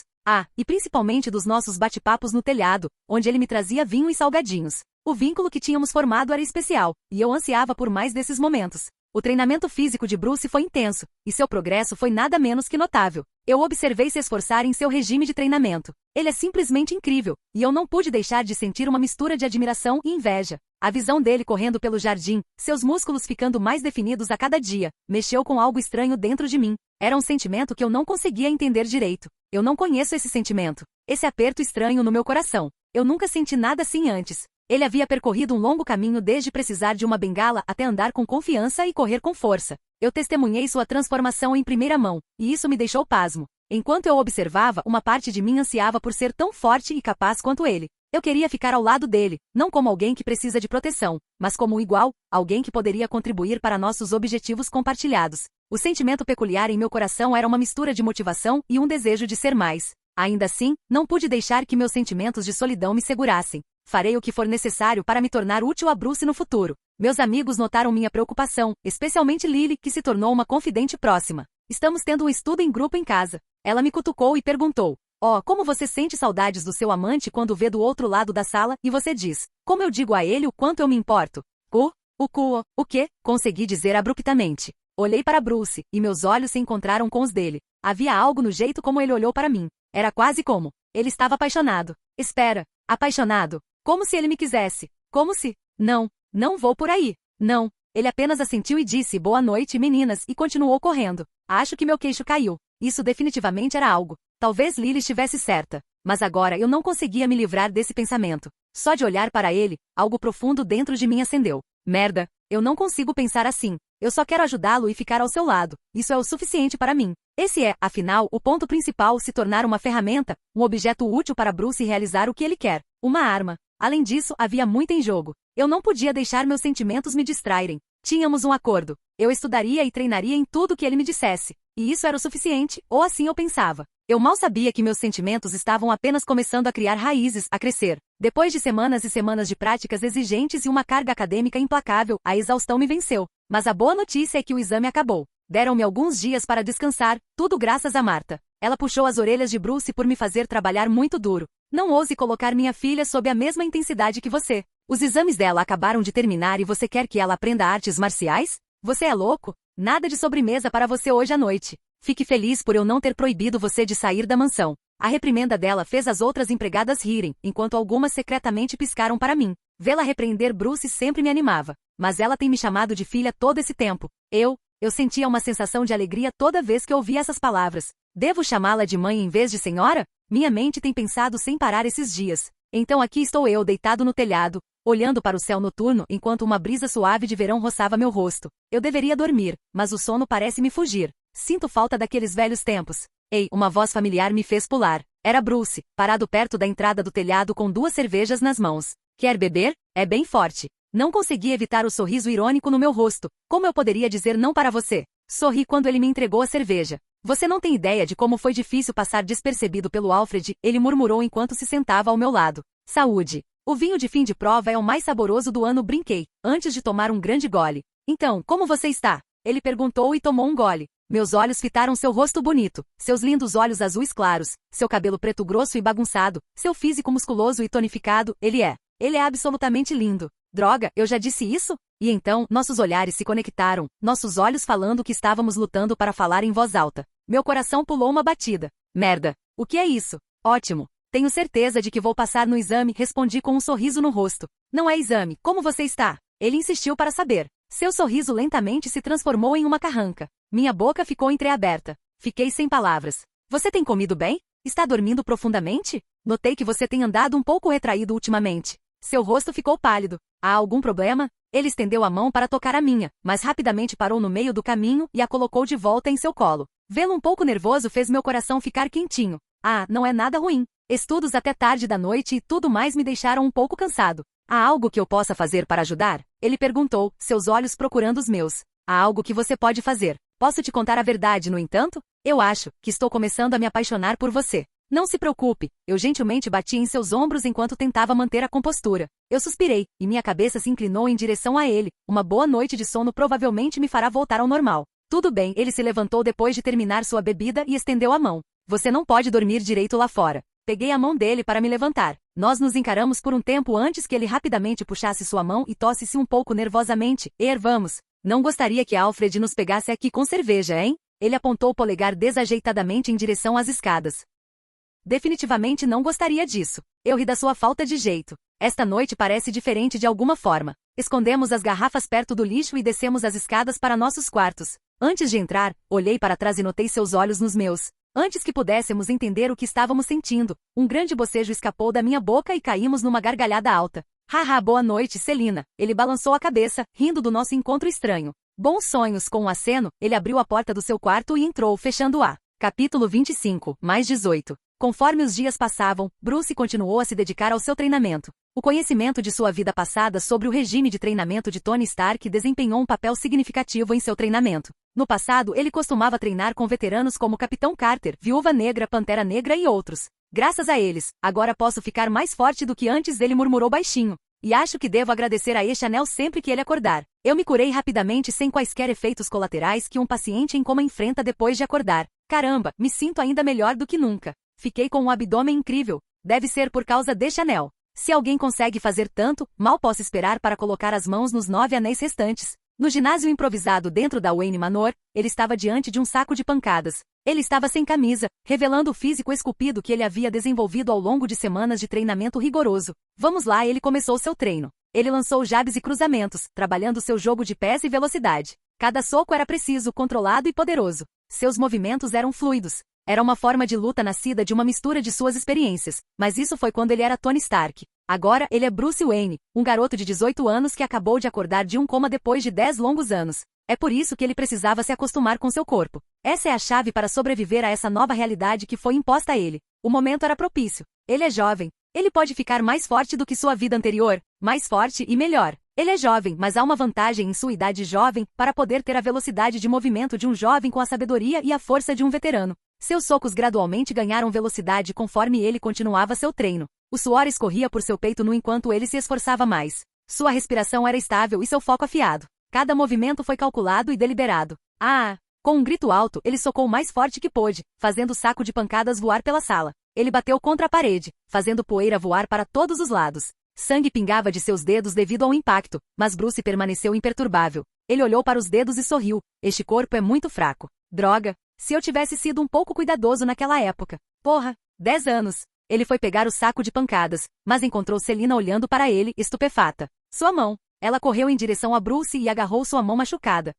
E principalmente dos nossos bate-papos no telhado, onde ele me trazia vinho e salgadinhos. O vínculo que tínhamos formado era especial, e eu ansiava por mais desses momentos. O treinamento físico de Bruce foi intenso, e seu progresso foi nada menos que notável. Eu observei se esforçar em seu regime de treinamento. Ele é simplesmente incrível, e eu não pude deixar de sentir uma mistura de admiração e inveja. A visão dele correndo pelo jardim, seus músculos ficando mais definidos a cada dia, mexeu com algo estranho dentro de mim. Era um sentimento que eu não conseguia entender direito. Eu não conheço esse sentimento. Esse aperto estranho no meu coração. Eu nunca senti nada assim antes. Ele havia percorrido um longo caminho desde precisar de uma bengala até andar com confiança e correr com força. Eu testemunhei sua transformação em primeira mão, e isso me deixou pasmo. Enquanto eu observava, uma parte de mim ansiava por ser tão forte e capaz quanto ele. Eu queria ficar ao lado dele, não como alguém que precisa de proteção, mas como um igual, alguém que poderia contribuir para nossos objetivos compartilhados. O sentimento peculiar em meu coração era uma mistura de motivação e um desejo de ser mais. Ainda assim, não pude deixar que meus sentimentos de solidão me segurassem. Farei o que for necessário para me tornar útil a Bruce no futuro. Meus amigos notaram minha preocupação, especialmente Lily, que se tornou uma confidente próxima. Estamos tendo um estudo em grupo em casa. Ela me cutucou e perguntou: como você sente saudades do seu amante quando vê do outro lado da sala, e você diz: como eu digo a ele o quanto eu me importo? O quê? Consegui dizer abruptamente. Olhei para Bruce, e meus olhos se encontraram com os dele. Havia algo no jeito como ele olhou para mim. Era quase como ele estava apaixonado. Espera, apaixonado? Como se ele me quisesse. Como se... Não, não vou por aí. Não. Ele apenas assentiu e disse boa noite, meninas, e continuou correndo. Acho que meu queixo caiu. Isso definitivamente era algo. Talvez Lily estivesse certa. Mas agora eu não conseguia me livrar desse pensamento. Só de olhar para ele, algo profundo dentro de mim acendeu. Merda, eu não consigo pensar assim. Eu só quero ajudá-lo e ficar ao seu lado. Isso é o suficiente para mim. Esse é, afinal, o ponto principal: se tornar uma ferramenta, um objeto útil para Bruce realizar o que ele quer. Uma arma. Além disso, havia muito em jogo. Eu não podia deixar meus sentimentos me distraírem. Tínhamos um acordo. Eu estudaria e treinaria em tudo que ele me dissesse. E isso era o suficiente, ou assim eu pensava. Eu mal sabia que meus sentimentos estavam apenas começando a criar raízes, a crescer. Depois de semanas e semanas de práticas exigentes e uma carga acadêmica implacável, a exaustão me venceu. Mas a boa notícia é que o exame acabou. Deram-me alguns dias para descansar, tudo graças a Marta. Ela puxou as orelhas de Bruce por me fazer trabalhar muito duro. Não ouse colocar minha filha sob a mesma intensidade que você. Os exames dela acabaram de terminar e você quer que ela aprenda artes marciais? Você é louco? Nada de sobremesa para você hoje à noite. Fique feliz por eu não ter proibido você de sair da mansão. A reprimenda dela fez as outras empregadas rirem, enquanto algumas secretamente piscaram para mim. Vê-la repreender Bruce sempre me animava. Mas ela tem me chamado de filha todo esse tempo. Eu sentia uma sensação de alegria toda vez que ouvia essas palavras. Devo chamá-la de mãe em vez de senhora? Minha mente tem pensado sem parar esses dias. Então aqui estou eu deitado no telhado, olhando para o céu noturno enquanto uma brisa suave de verão roçava meu rosto. Eu deveria dormir, mas o sono parece me fugir. Sinto falta daqueles velhos tempos. Ei, uma voz familiar me fez pular. Era Bruce, parado perto da entrada do telhado com 2 cervejas nas mãos. Quer beber? É bem forte. Não consegui evitar o sorriso irônico no meu rosto. Como eu poderia dizer não para você? Sorri quando ele me entregou a cerveja. Você não tem ideia de como foi difícil passar despercebido pelo Alfred, ele murmurou enquanto se sentava ao meu lado. Saúde. O vinho de fim de prova é o mais saboroso do ano, brinquei, antes de tomar um grande gole. Então, como você está? Ele perguntou e tomou um gole. Meus olhos fitaram seu rosto bonito, seus lindos olhos azuis claros, seu cabelo preto grosso e bagunçado, seu físico musculoso e tonificado. Ele é absolutamente lindo. Droga, eu já disse isso? E então, nossos olhares se conectaram, nossos olhos falando que estávamos lutando para falar em voz alta. Meu coração pulou uma batida. Merda, o que é isso? Ótimo. Tenho certeza de que vou passar no exame, respondi com um sorriso no rosto. Não é exame, como você está? Ele insistiu para saber. Seu sorriso lentamente se transformou em uma carranca. Minha boca ficou entreaberta. Fiquei sem palavras. Você tem comido bem? Está dormindo profundamente? Notei que você tem andado um pouco retraído ultimamente. Seu rosto ficou pálido. Há algum problema? Ele estendeu a mão para tocar a minha, mas rapidamente parou no meio do caminho e a colocou de volta em seu colo. Vê-lo um pouco nervoso fez meu coração ficar quentinho. Ah, não é nada ruim. Estudos até tarde da noite e tudo mais me deixaram um pouco cansado. Há algo que eu possa fazer para ajudar? Ele perguntou, seus olhos procurando os meus. Há algo que você pode fazer. Posso te contar a verdade, no entanto? Eu acho que estou começando a me apaixonar por você. Não se preocupe, eu gentilmente bati em seus ombros enquanto tentava manter a compostura. Eu suspirei, e minha cabeça se inclinou em direção a ele. Uma boa noite de sono provavelmente me fará voltar ao normal. Tudo bem, ele se levantou depois de terminar sua bebida e estendeu a mão. Você não pode dormir direito lá fora. Peguei a mão dele para me levantar. Nós nos encaramos por um tempo antes que ele rapidamente puxasse sua mão e tosse-se um pouco nervosamente. Vamos. Não gostaria que Alfred nos pegasse aqui com cerveja, hein? Ele apontou o polegar desajeitadamente em direção às escadas. Definitivamente não gostaria disso. Eu ri da sua falta de jeito. Esta noite parece diferente de alguma forma. Escondemos as garrafas perto do lixo e descemos as escadas para nossos quartos. Antes de entrar, olhei para trás e notei seus olhos nos meus. Antes que pudéssemos entender o que estávamos sentindo, um grande bocejo escapou da minha boca e caímos numa gargalhada alta. Haha, boa noite, Celina. Ele balançou a cabeça, rindo do nosso encontro estranho. Bons sonhos. Com um aceno, ele abriu a porta do seu quarto e entrou, fechando-a. Capítulo 25, mais 18. Conforme os dias passavam, Bruce continuou a se dedicar ao seu treinamento. O conhecimento de sua vida passada sobre o regime de treinamento de Tony Stark desempenhou um papel significativo em seu treinamento. No passado, ele costumava treinar com veteranos como Capitão Carter, Viúva Negra, Pantera Negra e outros. Graças a eles, agora posso ficar mais forte do que antes, ele murmurou baixinho. E acho que devo agradecer a Chanel sempre que ele acordar. Eu me curei rapidamente sem quaisquer efeitos colaterais que um paciente em coma enfrenta depois de acordar. Caramba, me sinto ainda melhor do que nunca. Fiquei com um abdômen incrível. Deve ser por causa de Chanel. Se alguém consegue fazer tanto, mal posso esperar para colocar as mãos nos 9 anéis restantes. No ginásio improvisado dentro da Wayne Manor, ele estava diante de um saco de pancadas. Ele estava sem camisa, revelando o físico esculpido que ele havia desenvolvido ao longo de semanas de treinamento rigoroso. Vamos lá, ele começou seu treino. Ele lançou jabs e cruzamentos, trabalhando seu jogo de pés e velocidade. Cada soco era preciso, controlado e poderoso. Seus movimentos eram fluidos. Era uma forma de luta nascida de uma mistura de suas experiências, mas isso foi quando ele era Tony Stark. Agora, ele é Bruce Wayne, um garoto de 18 anos que acabou de acordar de um coma depois de 10 longos anos. É por isso que ele precisava se acostumar com seu corpo. Essa é a chave para sobreviver a essa nova realidade que foi imposta a ele. O momento era propício. Ele é jovem. Ele pode ficar mais forte do que sua vida anterior, mais forte e melhor. Ele é jovem, mas há uma vantagem em sua idade jovem para poder ter a velocidade de movimento de um jovem com a sabedoria e a força de um veterano. Seus socos gradualmente ganharam velocidade conforme ele continuava seu treino. O suor escorria por seu peito no enquanto ele se esforçava mais. Sua respiração era estável e seu foco afiado. Cada movimento foi calculado e deliberado. Com um grito alto, ele socou o mais forte que pôde, fazendo o saco de pancadas voar pela sala. Ele bateu contra a parede, fazendo poeira voar para todos os lados. Sangue pingava de seus dedos devido ao impacto, mas Bruce permaneceu imperturbável. Ele olhou para os dedos e sorriu. Este corpo é muito fraco. Droga! Se eu tivesse sido um pouco cuidadoso naquela época. Porra! 10 anos! Ele foi pegar o saco de pancadas, mas encontrou Selina olhando para ele, estupefata. Sua mão. Ela correu em direção a Bruce e agarrou sua mão machucada.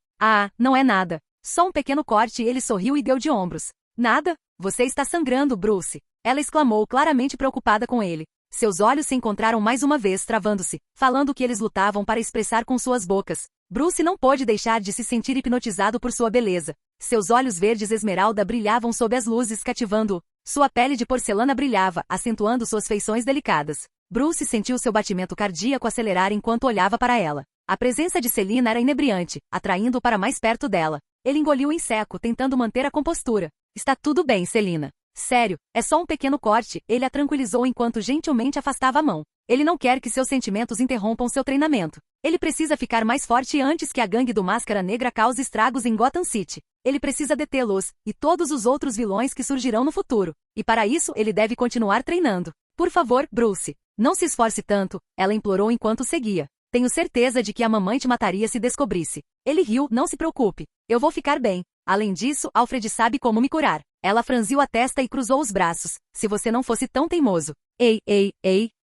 Não é nada. Só um pequeno corte e ele sorriu e deu de ombros. Nada? Você está sangrando, Bruce. Ela exclamou, claramente preocupada com ele. Seus olhos se encontraram mais uma vez, travando-se, falando que eles lutavam para expressar com suas bocas. Bruce não pôde deixar de se sentir hipnotizado por sua beleza. Seus olhos verdes esmeralda brilhavam sob as luzes, cativando-o. Sua pele de porcelana brilhava, acentuando suas feições delicadas. Bruce sentiu seu batimento cardíaco acelerar enquanto olhava para ela. A presença de Selina era inebriante, atraindo-o para mais perto dela. Ele engoliu em seco, tentando manter a compostura. Está tudo bem, Selina. Sério, é só um pequeno corte, ele a tranquilizou enquanto gentilmente afastava a mão. Ele não quer que seus sentimentos interrompam seu treinamento. Ele precisa ficar mais forte antes que a gangue do Máscara Negra cause estragos em Gotham City. Ele precisa detê-los, e todos os outros vilões que surgirão no futuro. E para isso, ele deve continuar treinando. Por favor, Bruce, não se esforce tanto, ela implorou enquanto seguia. Tenho certeza de que a mamãe te mataria se descobrisse. Ele riu, não se preocupe. Eu vou ficar bem. Além disso, Alfred sabe como me curar. Ela franziu a testa e cruzou os braços. Se você não fosse tão teimoso. Ei,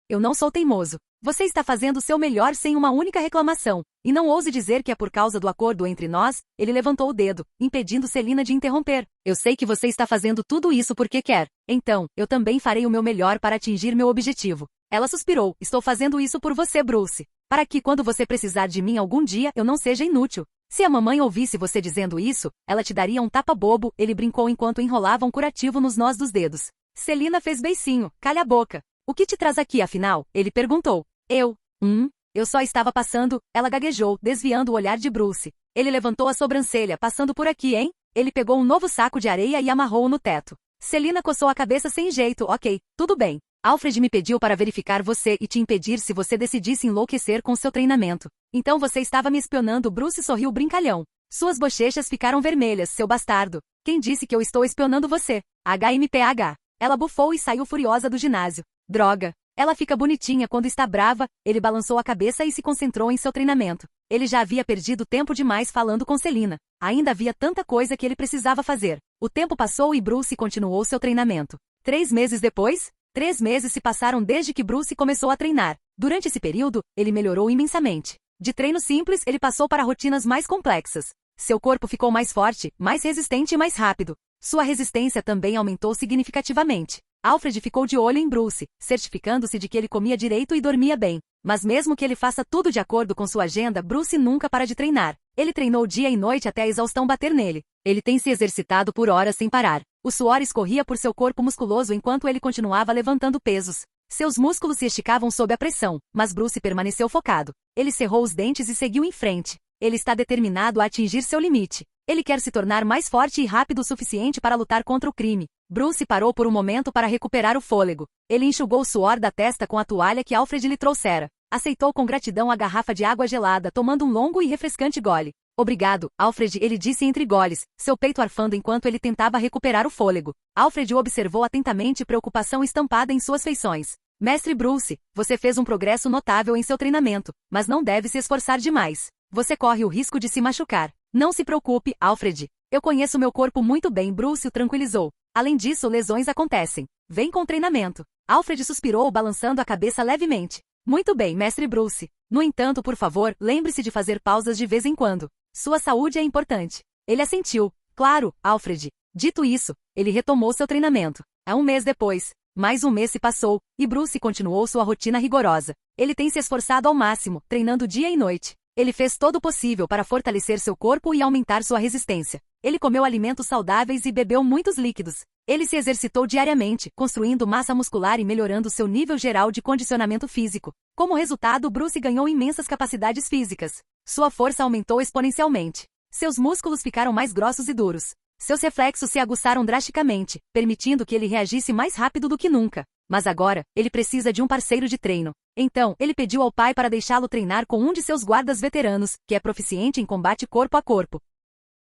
eu não sou teimoso. Você está fazendo o seu melhor sem uma única reclamação. E não ouse dizer que é por causa do acordo entre nós. Ele levantou o dedo, impedindo Selina de interromper. Eu sei que você está fazendo tudo isso porque quer. Então, eu também farei o meu melhor para atingir meu objetivo. Ela suspirou. Estou fazendo isso por você, Bruce. Para que quando você precisar de mim algum dia, eu não seja inútil. Se a mamãe ouvisse você dizendo isso, ela te daria um tapa bobo, ele brincou enquanto enrolava um curativo nos nós dos dedos. Selina fez beicinho. Calha a boca. O que te traz aqui, afinal? Ele perguntou. Eu só estava passando, ela gaguejou, desviando o olhar de Bruce. Ele levantou a sobrancelha, passando por aqui, hein? Ele pegou um novo saco de areia e amarrou-o no teto. Selina coçou a cabeça sem jeito. Ok, tudo bem. Alfred me pediu para verificar você e te impedir se você decidisse enlouquecer com seu treinamento. Então você estava me espionando. Bruce sorriu brincalhão. Suas bochechas ficaram vermelhas, seu bastardo. Quem disse que eu estou espionando você? HMPH. Ela bufou e saiu furiosa do ginásio. Droga. Ela fica bonitinha quando está brava. Ele balançou a cabeça e se concentrou em seu treinamento. Ele já havia perdido tempo demais falando com Selina. Ainda havia tanta coisa que ele precisava fazer. O tempo passou e Bruce continuou seu treinamento. 3 meses depois? 3 meses se passaram desde que Bruce começou a treinar. Durante esse período, ele melhorou imensamente. De treino simples, ele passou para rotinas mais complexas. Seu corpo ficou mais forte, mais resistente e mais rápido. Sua resistência também aumentou significativamente. Alfred ficou de olho em Bruce, certificando-se de que ele comia direito e dormia bem. Mas mesmo que ele faça tudo de acordo com sua agenda, Bruce nunca para de treinar. Ele treinou dia e noite até a exaustão bater nele. Ele tem se exercitado por horas sem parar. O suor escorria por seu corpo musculoso enquanto ele continuava levantando pesos. Seus músculos se esticavam sob a pressão, mas Bruce permaneceu focado. Ele cerrou os dentes e seguiu em frente. Ele está determinado a atingir seu limite. Ele quer se tornar mais forte e rápido o suficiente para lutar contra o crime. Bruce parou por um momento para recuperar o fôlego. Ele enxugou o suor da testa com a toalha que Alfred lhe trouxera. Aceitou com gratidão a garrafa de água gelada, tomando um longo e refrescante gole. Obrigado, Alfred, ele disse entre goles, seu peito arfando enquanto ele tentava recuperar o fôlego. Alfred o observou atentamente, preocupação estampada em suas feições. Mestre Bruce, você fez um progresso notável em seu treinamento, mas não deve se esforçar demais. Você corre o risco de se machucar. Não se preocupe, Alfred. Eu conheço meu corpo muito bem, Bruce o tranquilizou. Além disso, lesões acontecem. Vem com treinamento. Alfred suspirou, balançando a cabeça levemente. Muito bem, mestre Bruce. No entanto, por favor, lembre-se de fazer pausas de vez em quando. Sua saúde é importante. Ele assentiu. Claro, Alfred. Dito isso, ele retomou seu treinamento. Há um mês depois, mais um mês se passou, e Bruce continuou sua rotina rigorosa. Ele tem se esforçado ao máximo, treinando dia e noite. Ele fez todo o possível para fortalecer seu corpo e aumentar sua resistência. Ele comeu alimentos saudáveis e bebeu muitos líquidos. Ele se exercitou diariamente, construindo massa muscular e melhorando seu nível geral de condicionamento físico. Como resultado, Bruce ganhou imensas capacidades físicas. Sua força aumentou exponencialmente. Seus músculos ficaram mais grossos e duros. Seus reflexos se aguçaram drasticamente, permitindo que ele reagisse mais rápido do que nunca. Mas agora, ele precisa de um parceiro de treino. Então, ele pediu ao pai para deixá-lo treinar com um de seus guardas veteranos, que é proficiente em combate corpo a corpo.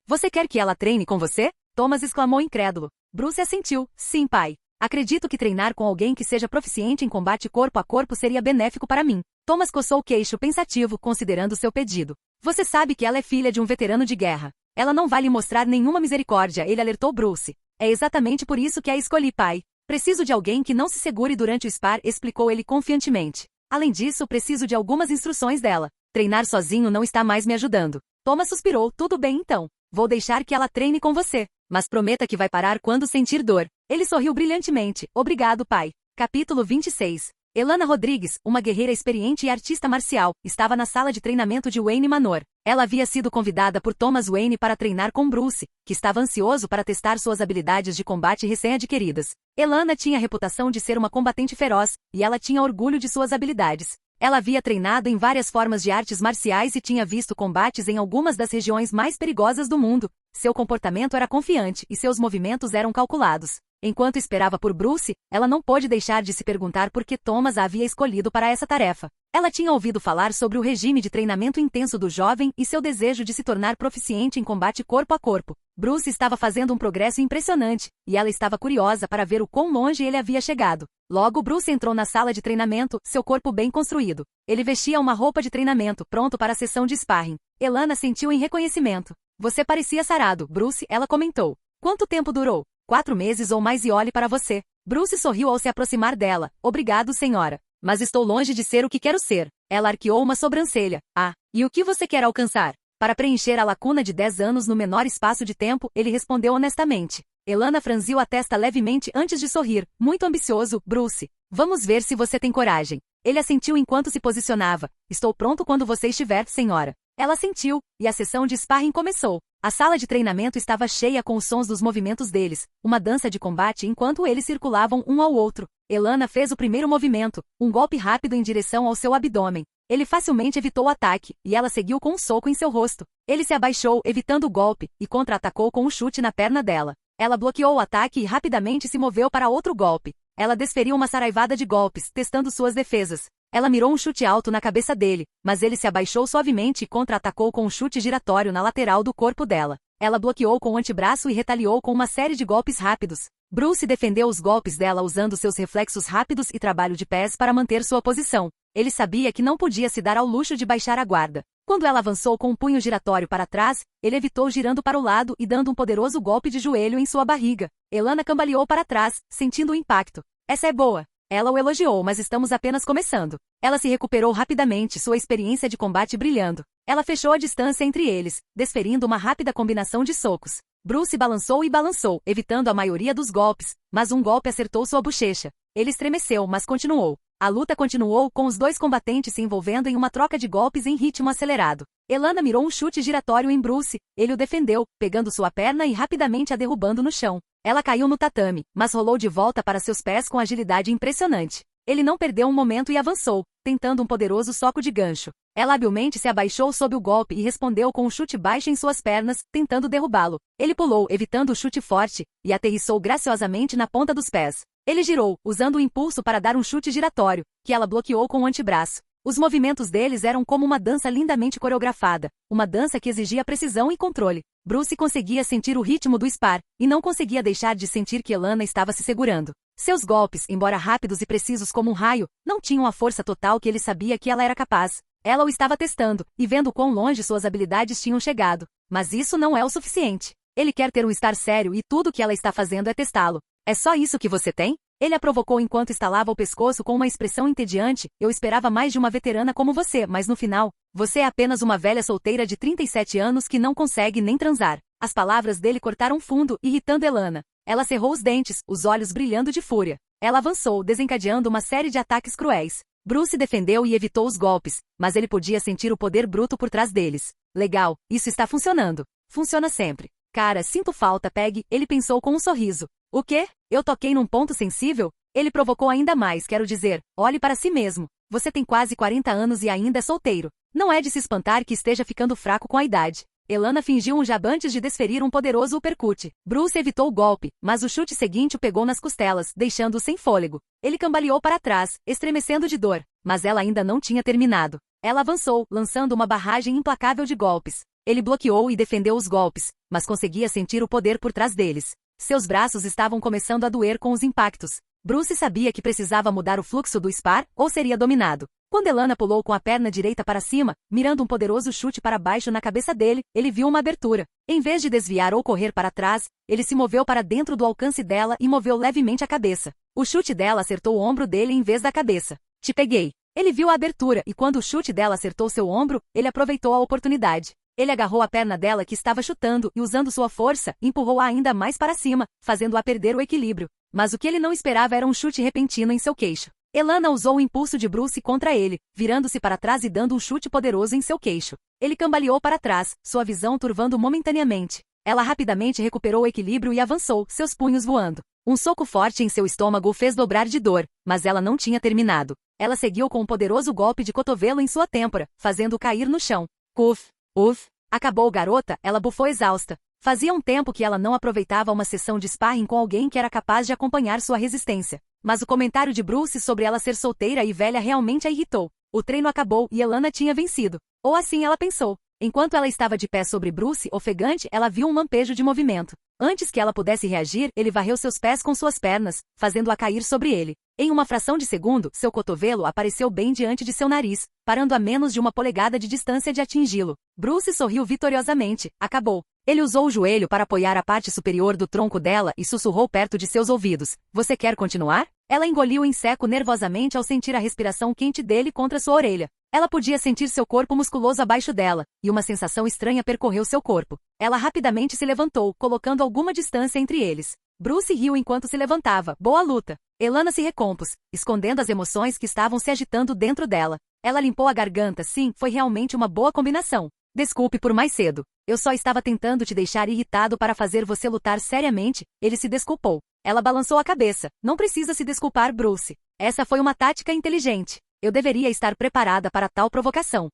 Você quer que ela treine com você? Thomas exclamou incrédulo. Bruce assentiu. Sim, pai. Acredito que treinar com alguém que seja proficiente em combate corpo a corpo seria benéfico para mim. Thomas coçou o queixo pensativo, considerando seu pedido. Você sabe que ela é filha de um veterano de guerra. Ela não vai lhe mostrar nenhuma misericórdia, ele alertou Bruce. É exatamente por isso que a escolhi, pai. Preciso de alguém que não se segure durante o spar, explicou ele confiantemente. Além disso, preciso de algumas instruções dela. Treinar sozinho não está mais me ajudando. Thomas suspirou. Tudo bem então. Vou deixar que ela treine com você. Mas prometa que vai parar quando sentir dor. Ele sorriu brilhantemente. Obrigado, pai. Capítulo 26. Elana Rodrigues, uma guerreira experiente e artista marcial, estava na sala de treinamento de Wayne Manor. Ela havia sido convidada por Thomas Wayne para treinar com Bruce, que estava ansioso para testar suas habilidades de combate recém-adquiridas. Elana tinha a reputação de ser uma combatente feroz, e ela tinha orgulho de suas habilidades. Ela havia treinado em várias formas de artes marciais e tinha visto combates em algumas das regiões mais perigosas do mundo. Seu comportamento era confiante e seus movimentos eram calculados. Enquanto esperava por Bruce, ela não pôde deixar de se perguntar por que Thomas a havia escolhido para essa tarefa. Ela tinha ouvido falar sobre o regime de treinamento intenso do jovem e seu desejo de se tornar proficiente em combate corpo a corpo. Bruce estava fazendo um progresso impressionante, e ela estava curiosa para ver o quão longe ele havia chegado. Logo, Bruce entrou na sala de treinamento, seu corpo bem construído. Ele vestia uma roupa de treinamento, pronto para a sessão de sparring. Elana sentiu em reconhecimento. Você parecia sarado, Bruce, ela comentou. Quanto tempo durou? 4 meses ou mais e olhe para você. Bruce sorriu ao se aproximar dela. Obrigado, senhora. Mas estou longe de ser o que quero ser. Ela arqueou uma sobrancelha. Ah, e o que você quer alcançar? Para preencher a lacuna de 10 anos no menor espaço de tempo, ele respondeu honestamente. Elana franziu a testa levemente antes de sorrir. Muito ambicioso, Bruce. Vamos ver se você tem coragem. Ele assentiu enquanto se posicionava. Estou pronto quando você estiver, senhora. Ela assentiu, e a sessão de sparring começou. A sala de treinamento estava cheia com os sons dos movimentos deles, uma dança de combate enquanto eles circulavam um ao outro. Elana fez o primeiro movimento, um golpe rápido em direção ao seu abdômen. Ele facilmente evitou o ataque, e ela seguiu com um soco em seu rosto. Ele se abaixou, evitando o golpe, e contra-atacou com um chute na perna dela. Ela bloqueou o ataque e rapidamente se moveu para outro golpe. Ela desferiu uma saraivada de golpes, testando suas defesas. Ela mirou um chute alto na cabeça dele, mas ele se abaixou suavemente e contra-atacou com um chute giratório na lateral do corpo dela. Ela bloqueou com o antebraço e retaliou com uma série de golpes rápidos. Bruce defendeu os golpes dela usando seus reflexos rápidos e trabalho de pés para manter sua posição. Ele sabia que não podia se dar ao luxo de baixar a guarda. Quando ela avançou com um punho giratório para trás, ele evitou girando para o lado e dando um poderoso golpe de joelho em sua barriga. Elana cambaleou para trás, sentindo o impacto. Essa é boa. Ela o elogiou, mas estamos apenas começando. Ela se recuperou rapidamente, sua experiência de combate brilhando. Ela fechou a distância entre eles, desferindo uma rápida combinação de socos. Bruce balançou e balançou, evitando a maioria dos golpes, mas um golpe acertou sua bochecha. Ele estremeceu, mas continuou. A luta continuou, com os dois combatentes se envolvendo em uma troca de golpes em ritmo acelerado. Elana mirou um chute giratório em Bruce. Ele o defendeu, pegando sua perna e rapidamente a derrubando no chão. Ela caiu no tatame, mas rolou de volta para seus pés com agilidade impressionante. Ele não perdeu um momento e avançou, tentando um poderoso soco de gancho. Ela habilmente se abaixou sob o golpe e respondeu com um chute baixo em suas pernas, tentando derrubá-lo. Ele pulou, evitando o chute forte, e aterrissou graciosamente na ponta dos pés. Ele girou, usando o impulso para dar um chute giratório, que ela bloqueou com o antebraço. Os movimentos deles eram como uma dança lindamente coreografada, uma dança que exigia precisão e controle. Bruce conseguia sentir o ritmo do spar, e não conseguia deixar de sentir que Elana estava se segurando. Seus golpes, embora rápidos e precisos como um raio, não tinham a força total que ele sabia que ela era capaz. Ela o estava testando, e vendo quão longe suas habilidades tinham chegado. Mas isso não é o suficiente. Ele quer ter um estar sério e tudo que ela está fazendo é testá-lo. É só isso que você tem? Ele a provocou enquanto estalava o pescoço com uma expressão entediante. Eu esperava mais de uma veterana como você, mas no final, você é apenas uma velha solteira de 37 anos que não consegue nem transar. As palavras dele cortaram fundo, irritando Elana. Ela cerrou os dentes, os olhos brilhando de fúria. Ela avançou, desencadeando uma série de ataques cruéis. Bruce defendeu e evitou os golpes, mas ele podia sentir o poder bruto por trás deles. Legal, isso está funcionando. Funciona sempre. Cara, sinto falta, Peg, ele pensou com um sorriso. O quê? Eu toquei num ponto sensível? Ele provocou ainda mais, quero dizer, olhe para si mesmo. Você tem quase 40 anos e ainda é solteiro. Não é de se espantar que esteja ficando fraco com a idade. Elana fingiu um jab antes de desferir um poderoso uppercut. Bruce evitou o golpe, mas o chute seguinte o pegou nas costelas, deixando-o sem fôlego. Ele cambaleou para trás, estremecendo de dor, mas ela ainda não tinha terminado. Ela avançou, lançando uma barragem implacável de golpes. Ele bloqueou e defendeu os golpes, mas conseguia sentir o poder por trás deles. Seus braços estavam começando a doer com os impactos. Bruce sabia que precisava mudar o fluxo do spar, ou seria dominado. Quando Elana pulou com a perna direita para cima, mirando um poderoso chute para baixo na cabeça dele, ele viu uma abertura. Em vez de desviar ou correr para trás, ele se moveu para dentro do alcance dela e moveu levemente a cabeça. O chute dela acertou o ombro dele em vez da cabeça. Te peguei. Ele viu a abertura e quando o chute dela acertou seu ombro, ele aproveitou a oportunidade. Ele agarrou a perna dela que estava chutando e, usando sua força, empurrou-a ainda mais para cima, fazendo-a perder o equilíbrio. Mas o que ele não esperava era um chute repentino em seu queixo. Elana usou o impulso de Bruce contra ele, virando-se para trás e dando um chute poderoso em seu queixo. Ele cambaleou para trás, sua visão turvando momentaneamente. Ela rapidamente recuperou o equilíbrio e avançou, seus punhos voando. Um soco forte em seu estômago o fez dobrar de dor, mas ela não tinha terminado. Ela seguiu com um poderoso golpe de cotovelo em sua têmpora, fazendo-o cair no chão. Uf! Uf! Acabou, garota, ela bufou exausta. Fazia um tempo que ela não aproveitava uma sessão de sparring com alguém que era capaz de acompanhar sua resistência. Mas o comentário de Bruce sobre ela ser solteira e velha realmente a irritou. O treino acabou e Elana tinha vencido. Ou assim ela pensou. Enquanto ela estava de pé sobre Bruce, ofegante, ela viu um lampejo de movimento. Antes que ela pudesse reagir, ele varreu seus pés com suas pernas, fazendo-a cair sobre ele. Em uma fração de segundo, seu cotovelo apareceu bem diante de seu nariz, parando a menos de uma polegada de distância de atingi-lo. Bruce sorriu vitoriosamente. Acabou. Ele usou o joelho para apoiar a parte superior do tronco dela e sussurrou perto de seus ouvidos. Você quer continuar? Ela engoliu em seco nervosamente ao sentir a respiração quente dele contra sua orelha. Ela podia sentir seu corpo musculoso abaixo dela, e uma sensação estranha percorreu seu corpo. Ela rapidamente se levantou, colocando alguma distância entre eles. Bruce riu enquanto se levantava. Boa luta. Elana se recompôs, escondendo as emoções que estavam se agitando dentro dela. Ela limpou a garganta. Sim, foi realmente uma boa combinação. Desculpe por mais cedo. Eu só estava tentando te deixar irritado para fazer você lutar seriamente. Ele se desculpou. Ela balançou a cabeça. Não precisa se desculpar, Bruce. Essa foi uma tática inteligente. Eu deveria estar preparada para tal provocação.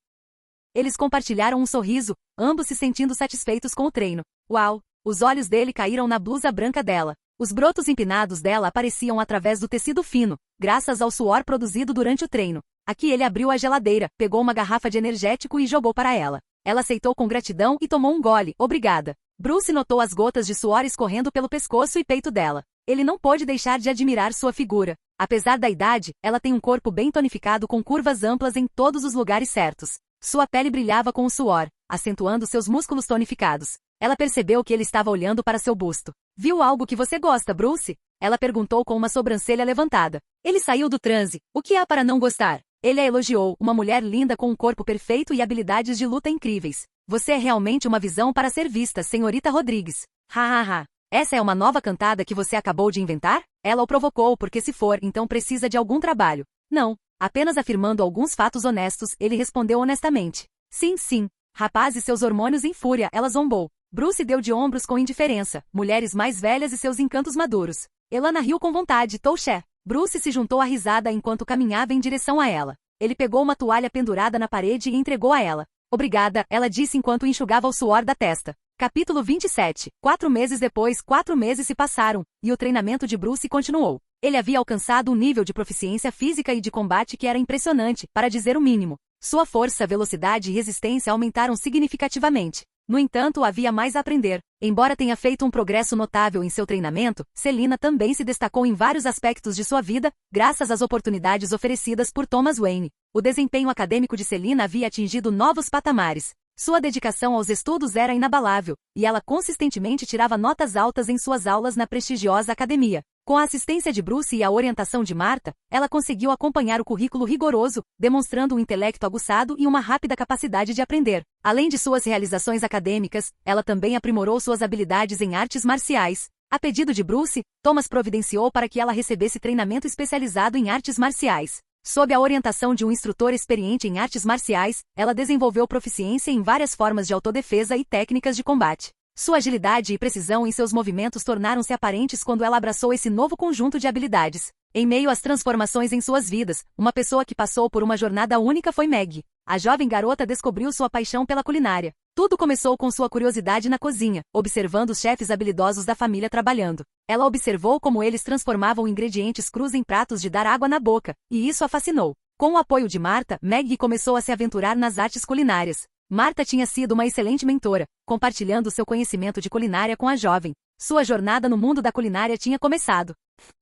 Eles compartilharam um sorriso, ambos se sentindo satisfeitos com o treino. Uau! Os olhos dele caíram na blusa branca dela. Os brotos empinados dela apareciam através do tecido fino, graças ao suor produzido durante o treino. Aqui ele abriu a geladeira, pegou uma garrafa de energético e jogou para ela. Ela aceitou com gratidão e tomou um gole. Obrigada. Bruce notou as gotas de suor escorrendo pelo pescoço e peito dela. Ele não pôde deixar de admirar sua figura. Apesar da idade, ela tem um corpo bem tonificado com curvas amplas em todos os lugares certos. Sua pele brilhava com o suor, acentuando seus músculos tonificados. Ela percebeu que ele estava olhando para seu busto. Viu algo que você gosta, Bruce? Ela perguntou com uma sobrancelha levantada. Ele saiu do transe. O que há para não gostar? Ele a elogiou, uma mulher linda com um corpo perfeito e habilidades de luta incríveis. Você é realmente uma visão para ser vista, senhorita Rodrigues. Ha. Essa é uma nova cantada que você acabou de inventar? Ela o provocou porque se for, então precisa de algum trabalho. Não, apenas afirmando alguns fatos honestos, ele respondeu honestamente. Sim. Rapaz e seus hormônios em fúria, ela zombou. Bruce deu de ombros com indiferença, mulheres mais velhas e seus encantos maduros. Elana riu com vontade, touché. Bruce se juntou à risada enquanto caminhava em direção a ela. Ele pegou uma toalha pendurada na parede e entregou a ela. Obrigada, ela disse enquanto enxugava o suor da testa. Capítulo 27. 4 meses depois, 4 meses se passaram, e o treinamento de Bruce continuou. Ele havia alcançado um nível de proficiência física e de combate que era impressionante, para dizer o mínimo. Sua força, velocidade e resistência aumentaram significativamente. No entanto, havia mais a aprender. Embora tenha feito um progresso notável em seu treinamento, Selina também se destacou em vários aspectos de sua vida, graças às oportunidades oferecidas por Thomas Wayne. O desempenho acadêmico de Selina havia atingido novos patamares. Sua dedicação aos estudos era inabalável, e ela consistentemente tirava notas altas em suas aulas na prestigiosa academia. Com a assistência de Bruce e a orientação de Martha, ela conseguiu acompanhar o currículo rigoroso, demonstrando um intelecto aguçado e uma rápida capacidade de aprender. Além de suas realizações acadêmicas, ela também aprimorou suas habilidades em artes marciais. A pedido de Bruce, Thomas providenciou para que ela recebesse treinamento especializado em artes marciais. Sob a orientação de um instrutor experiente em artes marciais, ela desenvolveu proficiência em várias formas de autodefesa e técnicas de combate. Sua agilidade e precisão em seus movimentos tornaram-se aparentes quando ela abraçou esse novo conjunto de habilidades. Em meio às transformações em suas vidas, uma pessoa que passou por uma jornada única foi Meg. A jovem garota descobriu sua paixão pela culinária. Tudo começou com sua curiosidade na cozinha, observando os chefes habilidosos da família trabalhando. Ela observou como eles transformavam ingredientes crus em pratos de dar água na boca, e isso a fascinou. Com o apoio de Martha, Meg começou a se aventurar nas artes culinárias. Martha tinha sido uma excelente mentora, compartilhando seu conhecimento de culinária com a jovem. Sua jornada no mundo da culinária tinha começado.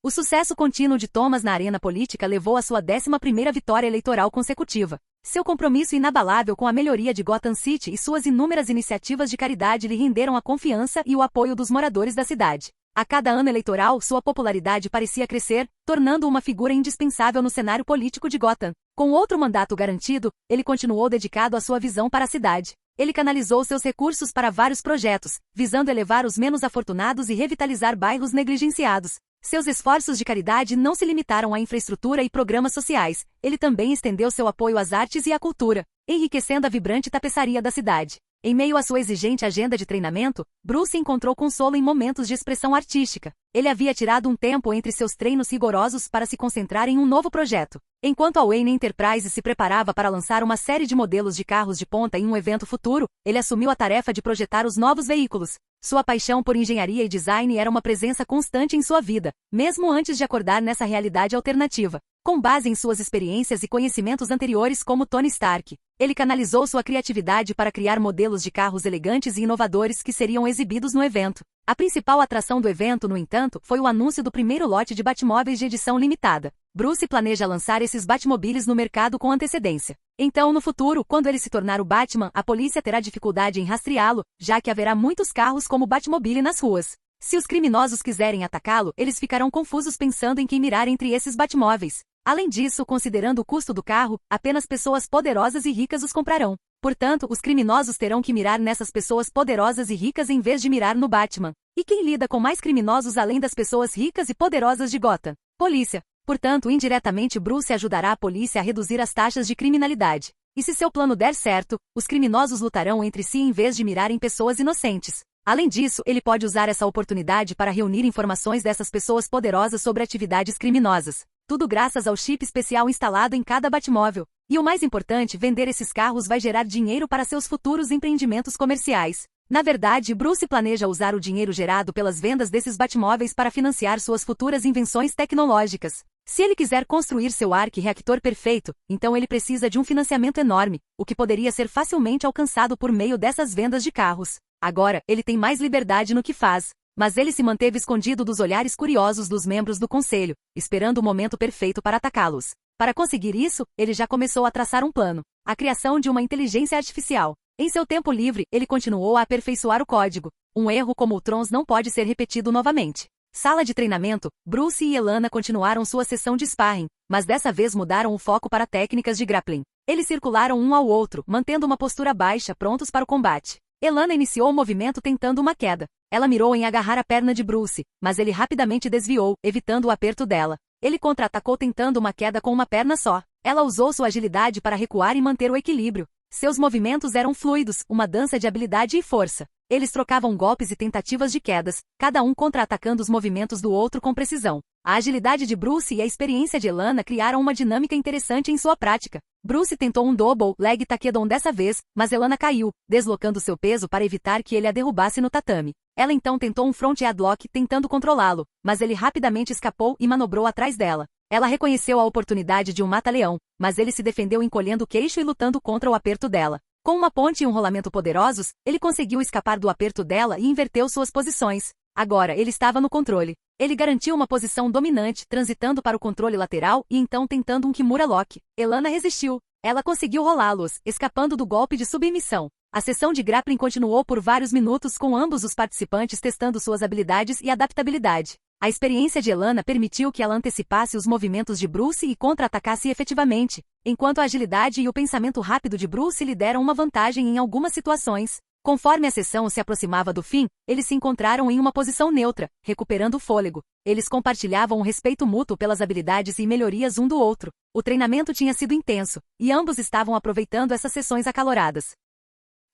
O sucesso contínuo de Thomas na arena política levou à sua 11ª vitória eleitoral consecutiva. Seu compromisso inabalável com a melhoria de Gotham City e suas inúmeras iniciativas de caridade lhe renderam a confiança e o apoio dos moradores da cidade. A cada ano eleitoral, sua popularidade parecia crescer, tornando-o uma figura indispensável no cenário político de Gotham. Com outro mandato garantido, ele continuou dedicado à sua visão para a cidade. Ele canalizou seus recursos para vários projetos, visando elevar os menos afortunados e revitalizar bairros negligenciados. Seus esforços de caridade não se limitaram à infraestrutura e programas sociais, ele também estendeu seu apoio às artes e à cultura, enriquecendo a vibrante tapeçaria da cidade. Em meio à sua exigente agenda de treinamento, Bruce encontrou consolo em momentos de expressão artística. Ele havia tirado um tempo entre seus treinos rigorosos para se concentrar em um novo projeto. Enquanto a Wayne Enterprise se preparava para lançar uma série de modelos de carros de ponta em um evento futuro, ele assumiu a tarefa de projetar os novos veículos. Sua paixão por engenharia e design era uma presença constante em sua vida, mesmo antes de acordar nessa realidade alternativa. Com base em suas experiências e conhecimentos anteriores como Tony Stark, ele canalizou sua criatividade para criar modelos de carros elegantes e inovadores que seriam exibidos no evento. A principal atração do evento, no entanto, foi o anúncio do primeiro lote de Batmóveis de edição limitada. Bruce planeja lançar esses Batmobiles no mercado com antecedência. Então, no futuro, quando ele se tornar o Batman, a polícia terá dificuldade em rastreá-lo, já que haverá muitos carros como Batmobile nas ruas. Se os criminosos quiserem atacá-lo, eles ficarão confusos pensando em quem mirar entre esses Batmóveis. Além disso, considerando o custo do carro, apenas pessoas poderosas e ricas os comprarão. Portanto, os criminosos terão que mirar nessas pessoas poderosas e ricas em vez de mirar no Batman. E quem lida com mais criminosos além das pessoas ricas e poderosas de Gotham? Polícia. Portanto, indiretamente Bruce ajudará a polícia a reduzir as taxas de criminalidade. E se seu plano der certo, os criminosos lutarão entre si em vez de mirar em pessoas inocentes. Além disso, ele pode usar essa oportunidade para reunir informações dessas pessoas poderosas sobre atividades criminosas. Tudo graças ao chip especial instalado em cada Batmóvel. E o mais importante, vender esses carros vai gerar dinheiro para seus futuros empreendimentos comerciais. Na verdade, Bruce planeja usar o dinheiro gerado pelas vendas desses Batmóveis para financiar suas futuras invenções tecnológicas. Se ele quiser construir seu arqui-reactor perfeito, então ele precisa de um financiamento enorme, o que poderia ser facilmente alcançado por meio dessas vendas de carros. Agora, ele tem mais liberdade no que faz. Mas ele se manteve escondido dos olhares curiosos dos membros do conselho, esperando o momento perfeito para atacá-los. Para conseguir isso, ele já começou a traçar um plano: a criação de uma inteligência artificial. Em seu tempo livre, ele continuou a aperfeiçoar o código. Um erro como o Trons não pode ser repetido novamente. Sala de treinamento, Bruce e Elana continuaram sua sessão de sparring, mas dessa vez mudaram o foco para técnicas de grappling. Eles circularam um ao outro, mantendo uma postura baixa, prontos para o combate. Elana iniciou o movimento tentando uma queda. Ela mirou em agarrar a perna de Bruce, mas ele rapidamente desviou, evitando o aperto dela. Ele contra-atacou tentando uma queda com uma perna só. Ela usou sua agilidade para recuar e manter o equilíbrio. Seus movimentos eram fluidos, uma dança de habilidade e força. Eles trocavam golpes e tentativas de quedas, cada um contra-atacando os movimentos do outro com precisão. A agilidade de Bruce e a experiência de Elana criaram uma dinâmica interessante em sua prática. Bruce tentou um double leg takedon dessa vez, mas Elana caiu, deslocando seu peso para evitar que ele a derrubasse no tatame. Ela então tentou um front headlock tentando controlá-lo, mas ele rapidamente escapou e manobrou atrás dela. Ela reconheceu a oportunidade de um mata-leão, mas ele se defendeu encolhendo o queixo e lutando contra o aperto dela. Com uma ponte e um rolamento poderosos, ele conseguiu escapar do aperto dela e inverteu suas posições. Agora, ele estava no controle. Ele garantiu uma posição dominante, transitando para o controle lateral e então tentando um Kimura Lock. Elana resistiu. Ela conseguiu rolá-los, escapando do golpe de submissão. A sessão de grappling continuou por vários minutos com ambos os participantes testando suas habilidades e adaptabilidade. A experiência de Elana permitiu que ela antecipasse os movimentos de Bruce e contra-atacasse efetivamente, enquanto a agilidade e o pensamento rápido de Bruce lhe deram uma vantagem em algumas situações. Conforme a sessão se aproximava do fim, eles se encontraram em uma posição neutra, recuperando o fôlego. Eles compartilhavam um respeito mútuo pelas habilidades e melhorias um do outro. O treinamento tinha sido intenso, e ambos estavam aproveitando essas sessões acaloradas.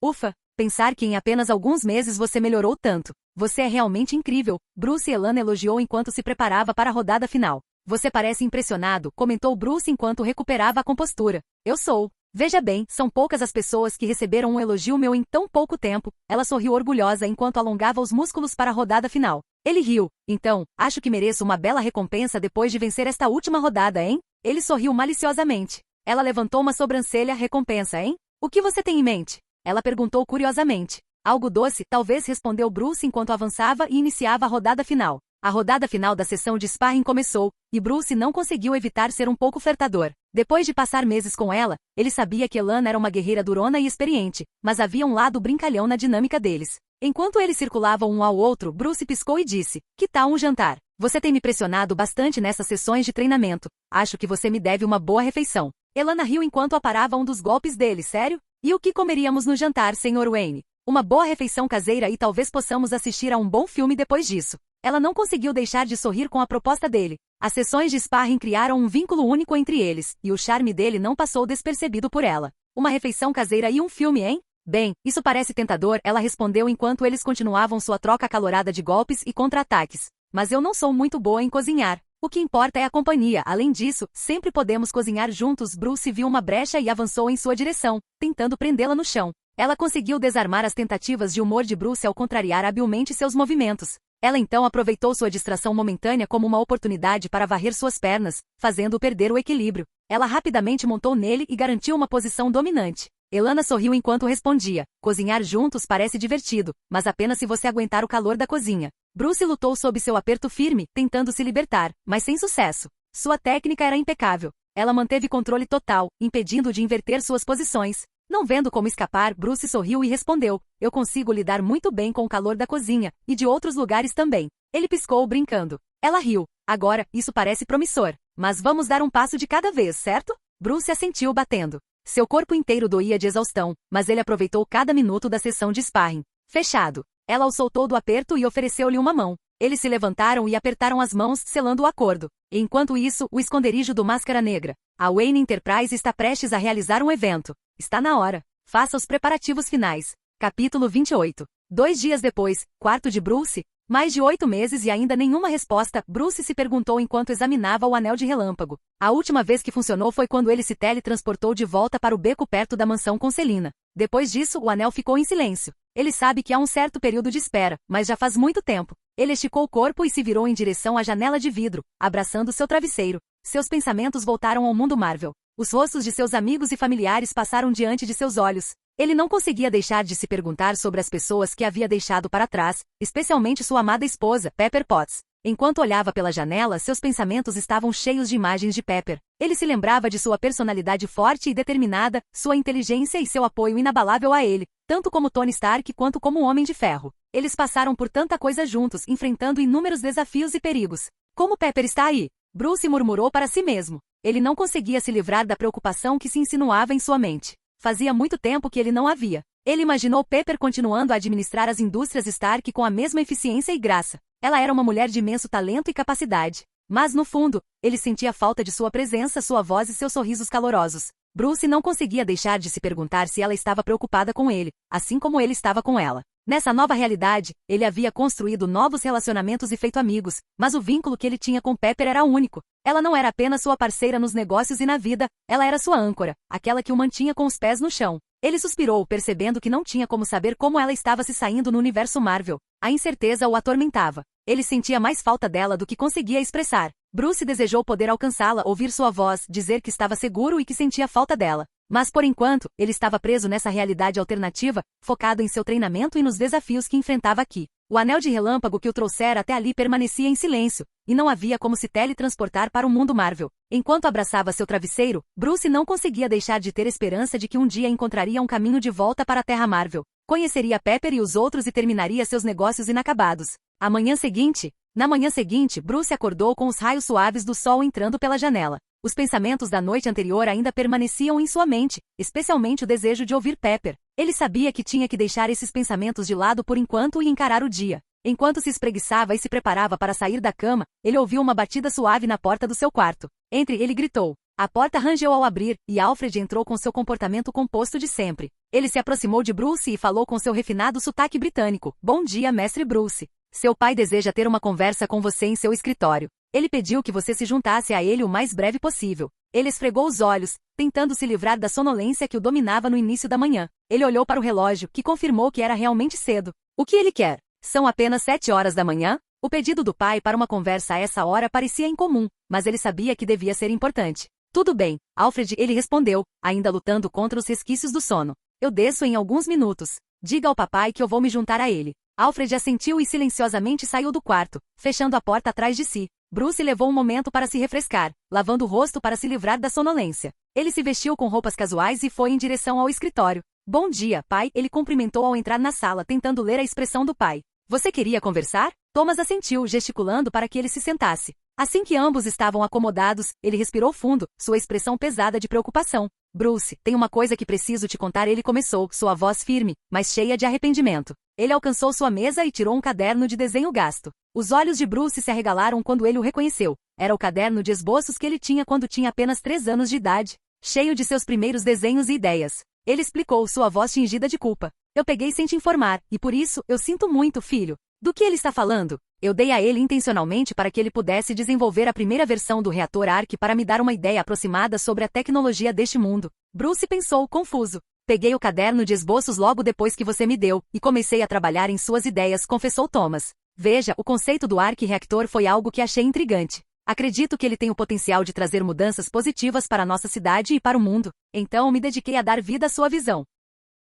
Ufa! Pensar que em apenas alguns meses você melhorou tanto. Você é realmente incrível, Bruce Elana elogiou enquanto se preparava para a rodada final. Você parece impressionado, comentou Bruce enquanto recuperava a compostura. Eu sou. Veja bem, são poucas as pessoas que receberam um elogio meu em tão pouco tempo. Ela sorriu orgulhosa enquanto alongava os músculos para a rodada final. Ele riu. Então, acho que mereço uma bela recompensa depois de vencer esta última rodada, hein? Ele sorriu maliciosamente. Ela levantou uma sobrancelha. Recompensa, hein? O que você tem em mente? Ela perguntou curiosamente. Algo doce, talvez, respondeu Bruce enquanto avançava e iniciava a rodada final. A rodada final da sessão de sparring começou, e Bruce não conseguiu evitar ser um pouco flertador. Depois de passar meses com ela, ele sabia que Elana era uma guerreira durona e experiente, mas havia um lado brincalhão na dinâmica deles. Enquanto eles circulavam um ao outro, Bruce piscou e disse, que tal um jantar? Você tem me pressionado bastante nessas sessões de treinamento. Acho que você me deve uma boa refeição. Elana riu enquanto aparava um dos golpes dele. Sério? E o que comeríamos no jantar, Sr. Wayne? Uma boa refeição caseira e talvez possamos assistir a um bom filme depois disso. Ela não conseguiu deixar de sorrir com a proposta dele. As sessões de sparring criaram um vínculo único entre eles, e o charme dele não passou despercebido por ela. Uma refeição caseira e um filme, hein? Bem, isso parece tentador, ela respondeu enquanto eles continuavam sua troca acalorada de golpes e contra-ataques. Mas eu não sou muito boa em cozinhar. O que importa é a companhia. Além disso, sempre podemos cozinhar juntos. Bruce viu uma brecha e avançou em sua direção, tentando prendê-la no chão. Ela conseguiu desarmar as tentativas de humor de Bruce ao contrariar habilmente seus movimentos. Ela então aproveitou sua distração momentânea como uma oportunidade para varrer suas pernas, fazendo-o perder o equilíbrio. Ela rapidamente montou nele e garantiu uma posição dominante. Elana sorriu enquanto respondia. Cozinhar juntos parece divertido, mas apenas se você aguentar o calor da cozinha. Bruce lutou sob seu aperto firme, tentando se libertar, mas sem sucesso. Sua técnica era impecável. Ela manteve controle total, impedindo de inverter suas posições. Não vendo como escapar, Bruce sorriu e respondeu, eu consigo lidar muito bem com o calor da cozinha, e de outros lugares também. Ele piscou brincando. Ela riu. Agora, isso parece promissor. Mas vamos dar um passo de cada vez, certo? Bruce assentiu batendo. Seu corpo inteiro doía de exaustão, mas ele aproveitou cada minuto da sessão de sparring. Fechado. Ela o soltou do aperto e ofereceu-lhe uma mão. Eles se levantaram e apertaram as mãos, selando o acordo. E enquanto isso, o esconderijo do Máscara Negra. A Wayne Enterprise está prestes a realizar um evento. Está na hora. Faça os preparativos finais. Capítulo 28. 2 dias depois, quarto de Bruce. Mais de 8 meses e ainda nenhuma resposta, Bruce se perguntou enquanto examinava o anel de relâmpago. A última vez que funcionou foi quando ele se teletransportou de volta para o beco perto da mansão com Selina. Depois disso, o anel ficou em silêncio. Ele sabe que há um certo período de espera, mas já faz muito tempo. Ele esticou o corpo e se virou em direção à janela de vidro, abraçando seu travesseiro. Seus pensamentos voltaram ao mundo Marvel. Os rostos de seus amigos e familiares passaram diante de seus olhos. Ele não conseguia deixar de se perguntar sobre as pessoas que havia deixado para trás, especialmente sua amada esposa, Pepper Potts. Enquanto olhava pela janela, seus pensamentos estavam cheios de imagens de Pepper. Ele se lembrava de sua personalidade forte e determinada, sua inteligência e seu apoio inabalável a ele, tanto como Tony Stark quanto como o Homem de Ferro. Eles passaram por tanta coisa juntos, enfrentando inúmeros desafios e perigos. Como Pepper está aí? Bruce murmurou para si mesmo. Ele não conseguia se livrar da preocupação que se insinuava em sua mente. Fazia muito tempo que ele não a via. Ele imaginou Pepper continuando a administrar as indústrias Stark com a mesma eficiência e graça. Ela era uma mulher de imenso talento e capacidade. Mas, no fundo, ele sentia falta de sua presença, sua voz e seus sorrisos calorosos. Bruce não conseguia deixar de se perguntar se ela estava preocupada com ele, assim como ele estava com ela. Nessa nova realidade, ele havia construído novos relacionamentos e feito amigos, mas o vínculo que ele tinha com Pepper era único. Ela não era apenas sua parceira nos negócios e na vida, ela era sua âncora, aquela que o mantinha com os pés no chão. Ele suspirou, percebendo que não tinha como saber como ela estava se saindo no universo Marvel. A incerteza o atormentava. Ele sentia mais falta dela do que conseguia expressar. Bruce desejou poder alcançá-la, ouvir sua voz, dizer que estava seguro e que sentia falta dela. Mas por enquanto, ele estava preso nessa realidade alternativa, focado em seu treinamento e nos desafios que enfrentava aqui. O anel de relâmpago que o trouxera até ali permanecia em silêncio, e não havia como se teletransportar para o mundo Marvel. Enquanto abraçava seu travesseiro, Bruce não conseguia deixar de ter esperança de que um dia encontraria um caminho de volta para a Terra Marvel. Conheceria Pepper e os outros e terminaria seus negócios inacabados. Na manhã seguinte, Bruce acordou com os raios suaves do sol entrando pela janela. Os pensamentos da noite anterior ainda permaneciam em sua mente, especialmente o desejo de ouvir Pepper. Ele sabia que tinha que deixar esses pensamentos de lado por enquanto e encarar o dia. Enquanto se espreguiçava e se preparava para sair da cama, ele ouviu uma batida suave na porta do seu quarto. Ele gritou. A porta rangeu ao abrir, e Alfred entrou com seu comportamento composto de sempre. Ele se aproximou de Bruce e falou com seu refinado sotaque britânico. Bom dia, mestre Bruce. Seu pai deseja ter uma conversa com você em seu escritório. Ele pediu que você se juntasse a ele o mais breve possível. Ele esfregou os olhos, tentando se livrar da sonolência que o dominava no início da manhã. Ele olhou para o relógio, que confirmou que era realmente cedo. O que ele quer? São apenas 7 horas da manhã? O pedido do pai para uma conversa a essa hora parecia incomum, mas ele sabia que devia ser importante. Tudo bem, Alfred, ele respondeu, ainda lutando contra os resquícios do sono. Eu desço em alguns minutos. Diga ao papai que eu vou me juntar a ele. Alfred assentiu e silenciosamente saiu do quarto, fechando a porta atrás de si. Bruce levou um momento para se refrescar, lavando o rosto para se livrar da sonolência. Ele se vestiu com roupas casuais e foi em direção ao escritório. Bom dia, pai, ele cumprimentou ao entrar na sala, tentando ler a expressão do pai. Você queria conversar? Thomas assentiu, gesticulando para que ele se sentasse. Assim que ambos estavam acomodados, ele respirou fundo, sua expressão pesada de preocupação. Bruce, tem uma coisa que preciso te contar, ele começou, sua voz firme, mas cheia de arrependimento. Ele alcançou sua mesa e tirou um caderno de desenho gasto. Os olhos de Bruce se arregalaram quando ele o reconheceu. Era o caderno de esboços que ele tinha quando tinha apenas 3 anos de idade, cheio de seus primeiros desenhos e ideias. Ele explicou, sua voz tingida de culpa. Eu peguei sem te informar, e por isso, eu sinto muito, filho. Do que ele está falando? Eu dei a ele intencionalmente para que ele pudesse desenvolver a primeira versão do reator Arc para me dar uma ideia aproximada sobre a tecnologia deste mundo. Bruce pensou, confuso. Peguei o caderno de esboços logo depois que você me deu, e comecei a trabalhar em suas ideias, confessou Thomas. Veja, o conceito do Arc Reactor foi algo que achei intrigante. Acredito que ele tem o potencial de trazer mudanças positivas para a nossa cidade e para o mundo. Então me dediquei a dar vida à sua visão.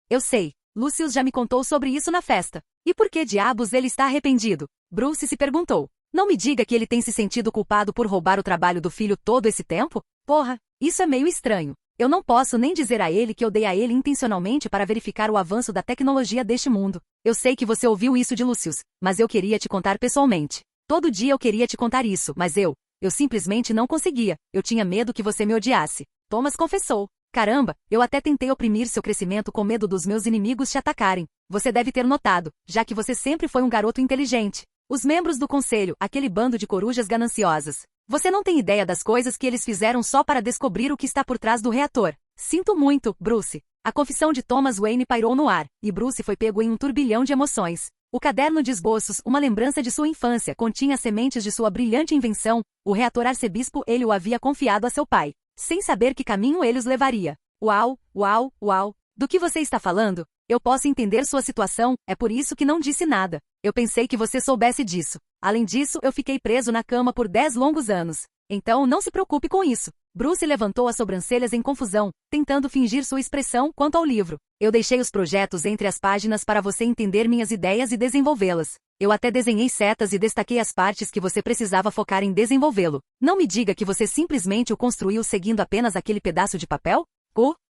Eu sei. Lucius já me contou sobre isso na festa. E por que diabos ele está arrependido? Bruce se perguntou. Não me diga que ele tem se sentido culpado por roubar o trabalho do filho todo esse tempo? Porra, isso é meio estranho. Eu não posso nem dizer a ele que eu dei a ele intencionalmente para verificar o avanço da tecnologia deste mundo. Eu sei que você ouviu isso de Lucius, mas eu queria te contar pessoalmente. Todo dia eu queria te contar isso, mas eu simplesmente não conseguia. Eu tinha medo que você me odiasse. Thomas confessou. Caramba, eu até tentei oprimir seu crescimento com medo dos meus inimigos te atacarem. Você deve ter notado, já que você sempre foi um garoto inteligente. Os membros do conselho, aquele bando de corujas gananciosas. Você não tem ideia das coisas que eles fizeram só para descobrir o que está por trás do reator. Sinto muito, Bruce. A confissão de Thomas Wayne pairou no ar, e Bruce foi pego em um turbilhão de emoções. O caderno de esboços, uma lembrança de sua infância, continha sementes de sua brilhante invenção, o reator arcebispo ele o havia confiado a seu pai, sem saber que caminho ele os levaria. Uau, uau, uau. Do que você está falando? Eu posso entender sua situação, é por isso que não disse nada. Eu pensei que você soubesse disso. Além disso, eu fiquei preso na cama por 10 longos anos. Então não se preocupe com isso. Bruce levantou as sobrancelhas em confusão, tentando fingir sua expressão quanto ao livro. Eu deixei os projetos entre as páginas para você entender minhas ideias e desenvolvê-las. Eu até desenhei setas e destaquei as partes que você precisava focar em desenvolvê-lo. Não me diga que você simplesmente o construiu seguindo apenas aquele pedaço de papel?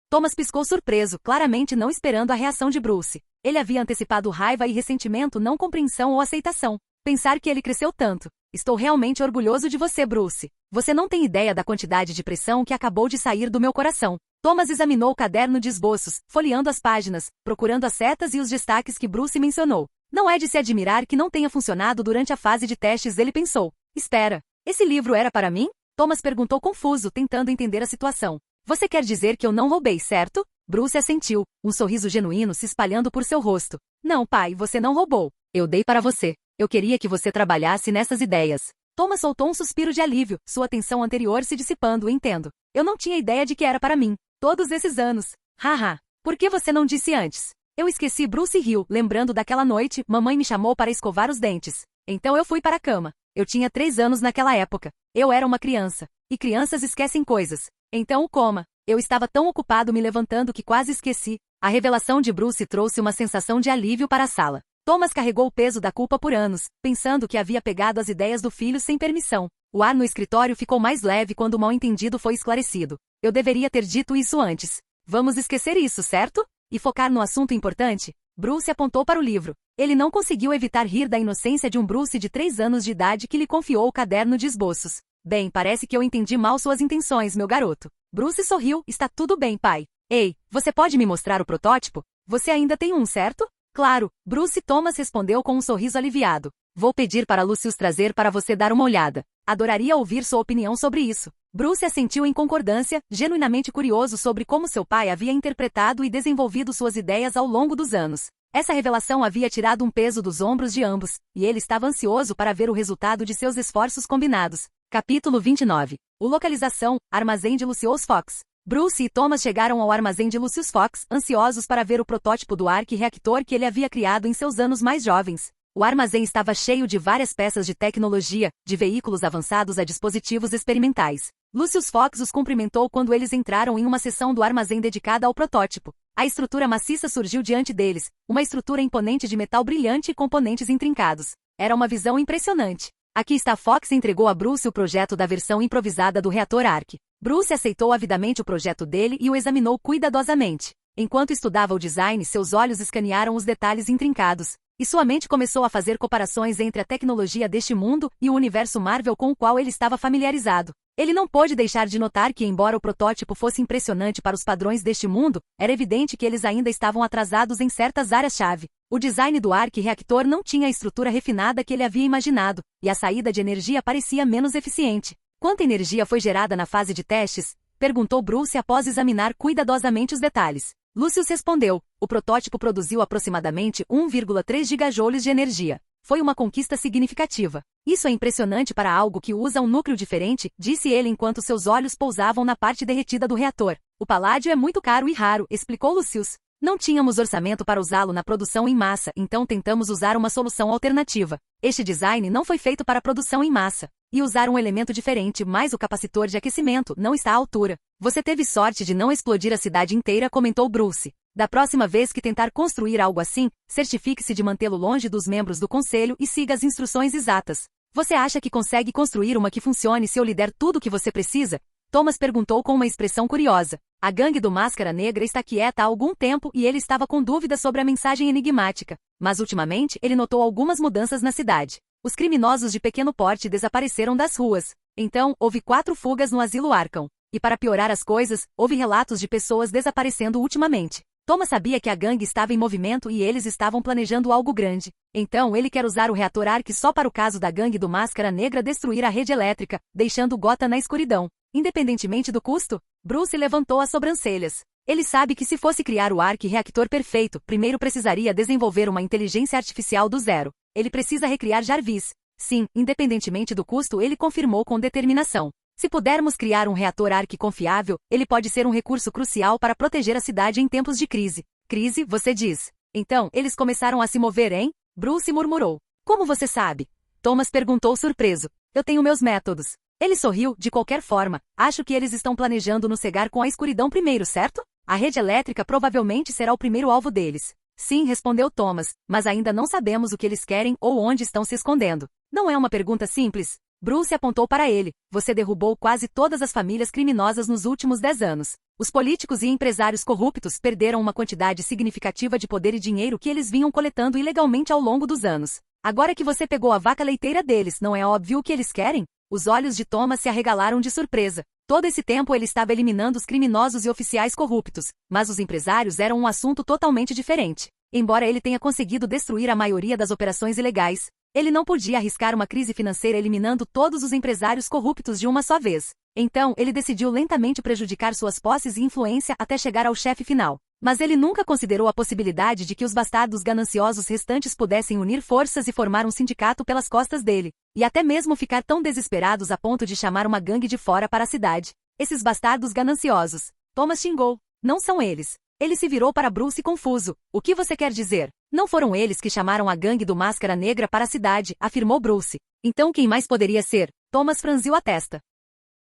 Thomas piscou surpreso, claramente não esperando a reação de Bruce. Ele havia antecipado raiva e ressentimento, não compreensão ou aceitação. Pensar que ele cresceu tanto. Estou realmente orgulhoso de você, Bruce. Você não tem ideia da quantidade de pressão que acabou de sair do meu coração. Thomas examinou o caderno de esboços, folheando as páginas, procurando as setas e os destaques que Bruce mencionou. Não é de se admirar que não tenha funcionado durante a fase de testes, ele pensou. Espera, esse livro era para mim? Thomas perguntou confuso, tentando entender a situação. Você quer dizer que eu não roubei, certo? Bruce assentiu, um sorriso genuíno se espalhando por seu rosto. Não, pai, você não roubou. Eu dei para você. Eu queria que você trabalhasse nessas ideias. Thomas soltou um suspiro de alívio, sua tensão anterior se dissipando, entendo. Eu não tinha ideia de que era para mim. Todos esses anos. Haha. Por que você não disse antes? Eu esqueci, Bruce riu, lembrando daquela noite, mamãe me chamou para escovar os dentes. Então eu fui para a cama. Eu tinha 3 anos naquela época. Eu era uma criança. E crianças esquecem coisas. Então o coma. Eu estava tão ocupado me levantando que quase esqueci. A revelação de Bruce trouxe uma sensação de alívio para a sala. Thomas carregou o peso da culpa por anos, pensando que havia pegado as ideias do filho sem permissão. O ar no escritório ficou mais leve quando o mal-entendido foi esclarecido. Eu deveria ter dito isso antes. Vamos esquecer isso, certo? E focar no assunto importante? Bruce apontou para o livro. Ele não conseguiu evitar rir da inocência de um Bruce de 3 anos de idade que lhe confiou o caderno de esboços. Bem, parece que eu entendi mal suas intenções, meu garoto. Bruce sorriu. Está tudo bem, pai. Ei, você pode me mostrar o protótipo? Você ainda tem um, certo? Claro, Bruce. Thomas respondeu com um sorriso aliviado. Vou pedir para Lucius trazer para você dar uma olhada. Adoraria ouvir sua opinião sobre isso. Bruce assentiu em concordância, genuinamente curioso sobre como seu pai havia interpretado e desenvolvido suas ideias ao longo dos anos. Essa revelação havia tirado um peso dos ombros de ambos, e ele estava ansioso para ver o resultado de seus esforços combinados. Capítulo 29. O localização, armazém de Lucius Fox. Bruce e Thomas chegaram ao armazém de Lucius Fox, ansiosos para ver o protótipo do arque-reactor que ele havia criado em seus anos mais jovens. O armazém estava cheio de várias peças de tecnologia, de veículos avançados a dispositivos experimentais. Lucius Fox os cumprimentou quando eles entraram em uma seção do armazém dedicada ao protótipo. A estrutura maciça surgiu diante deles, uma estrutura imponente de metal brilhante e componentes intrincados. Era uma visão impressionante. Aqui está. Fox entregou a Bruce o projeto da versão improvisada do reator Arc. Bruce aceitou avidamente o projeto dele e o examinou cuidadosamente. Enquanto estudava o design, seus olhos escanearam os detalhes intrincados, e sua mente começou a fazer comparações entre a tecnologia deste mundo e o universo Marvel com o qual ele estava familiarizado. Ele não pôde deixar de notar que, embora o protótipo fosse impressionante para os padrões deste mundo, era evidente que eles ainda estavam atrasados em certas áreas-chave. O design do arque-reactor não tinha a estrutura refinada que ele havia imaginado, e a saída de energia parecia menos eficiente. Quanta energia foi gerada na fase de testes? Perguntou Bruce após examinar cuidadosamente os detalhes. Lucius respondeu. O protótipo produziu aproximadamente 1,3 gigajoules de energia. Foi uma conquista significativa. Isso é impressionante para algo que usa um núcleo diferente, disse ele enquanto seus olhos pousavam na parte derretida do reator. O paládio é muito caro e raro, explicou Lucius. Não tínhamos orçamento para usá-lo na produção em massa, então tentamos usar uma solução alternativa. Este design não foi feito para produção em massa. E usar um elemento diferente, mas o capacitor de aquecimento não está à altura. Você teve sorte de não explodir a cidade inteira, comentou Bruce. Da próxima vez que tentar construir algo assim, certifique-se de mantê-lo longe dos membros do conselho e siga as instruções exatas. Você acha que consegue construir uma que funcione se eu lhe der tudo o que você precisa? Thomas perguntou com uma expressão curiosa. A gangue do Máscara Negra está quieta há algum tempo e ele estava com dúvidas sobre a mensagem enigmática. Mas ultimamente ele notou algumas mudanças na cidade. Os criminosos de pequeno porte desapareceram das ruas. Então, houve 4 fugas no asilo Arkham. E para piorar as coisas, houve relatos de pessoas desaparecendo ultimamente. Thomas sabia que a gangue estava em movimento e eles estavam planejando algo grande. Então ele quer usar o reator Arc só para o caso da gangue do Máscara Negra destruir a rede elétrica, deixando Gotham na escuridão. Independentemente do custo, Bruce levantou as sobrancelhas. Ele sabe que se fosse criar o arque-reactor perfeito, primeiro precisaria desenvolver uma inteligência artificial do zero. Ele precisa recriar Jarvis. Sim, independentemente do custo, ele confirmou com determinação. Se pudermos criar um reator Arc confiável, ele pode ser um recurso crucial para proteger a cidade em tempos de crise. Crise, você diz. Então, eles começaram a se mover, hein? Bruce murmurou. Como você sabe? Thomas perguntou surpreso. Eu tenho meus métodos. Ele sorriu. De qualquer forma, acho que eles estão planejando nos cegar com a escuridão primeiro, certo? A rede elétrica provavelmente será o primeiro alvo deles. Sim, respondeu Thomas, mas ainda não sabemos o que eles querem ou onde estão se escondendo. Não é uma pergunta simples. Bruce apontou para ele. Você derrubou quase todas as famílias criminosas nos últimos 10 anos. Os políticos e empresários corruptos perderam uma quantidade significativa de poder e dinheiro que eles vinham coletando ilegalmente ao longo dos anos. Agora que você pegou a vaca leiteira deles, não é óbvio o que eles querem? Os olhos de Thomas se arregalaram de surpresa. Todo esse tempo ele estava eliminando os criminosos e oficiais corruptos, mas os empresários eram um assunto totalmente diferente. Embora ele tenha conseguido destruir a maioria das operações ilegais, ele não podia arriscar uma crise financeira eliminando todos os empresários corruptos de uma só vez. Então, ele decidiu lentamente prejudicar suas posses e influência até chegar ao chefe final. Mas ele nunca considerou a possibilidade de que os bastardos gananciosos restantes pudessem unir forças e formar um sindicato pelas costas dele, e até mesmo ficar tão desesperados a ponto de chamar uma gangue de fora para a cidade. Esses bastardos gananciosos. Thomas xingou. Não são eles. Ele se virou para Bruce confuso. O que você quer dizer? Não foram eles que chamaram a gangue do Máscara Negra para a cidade, afirmou Bruce. Então quem mais poderia ser? Thomas franziu a testa.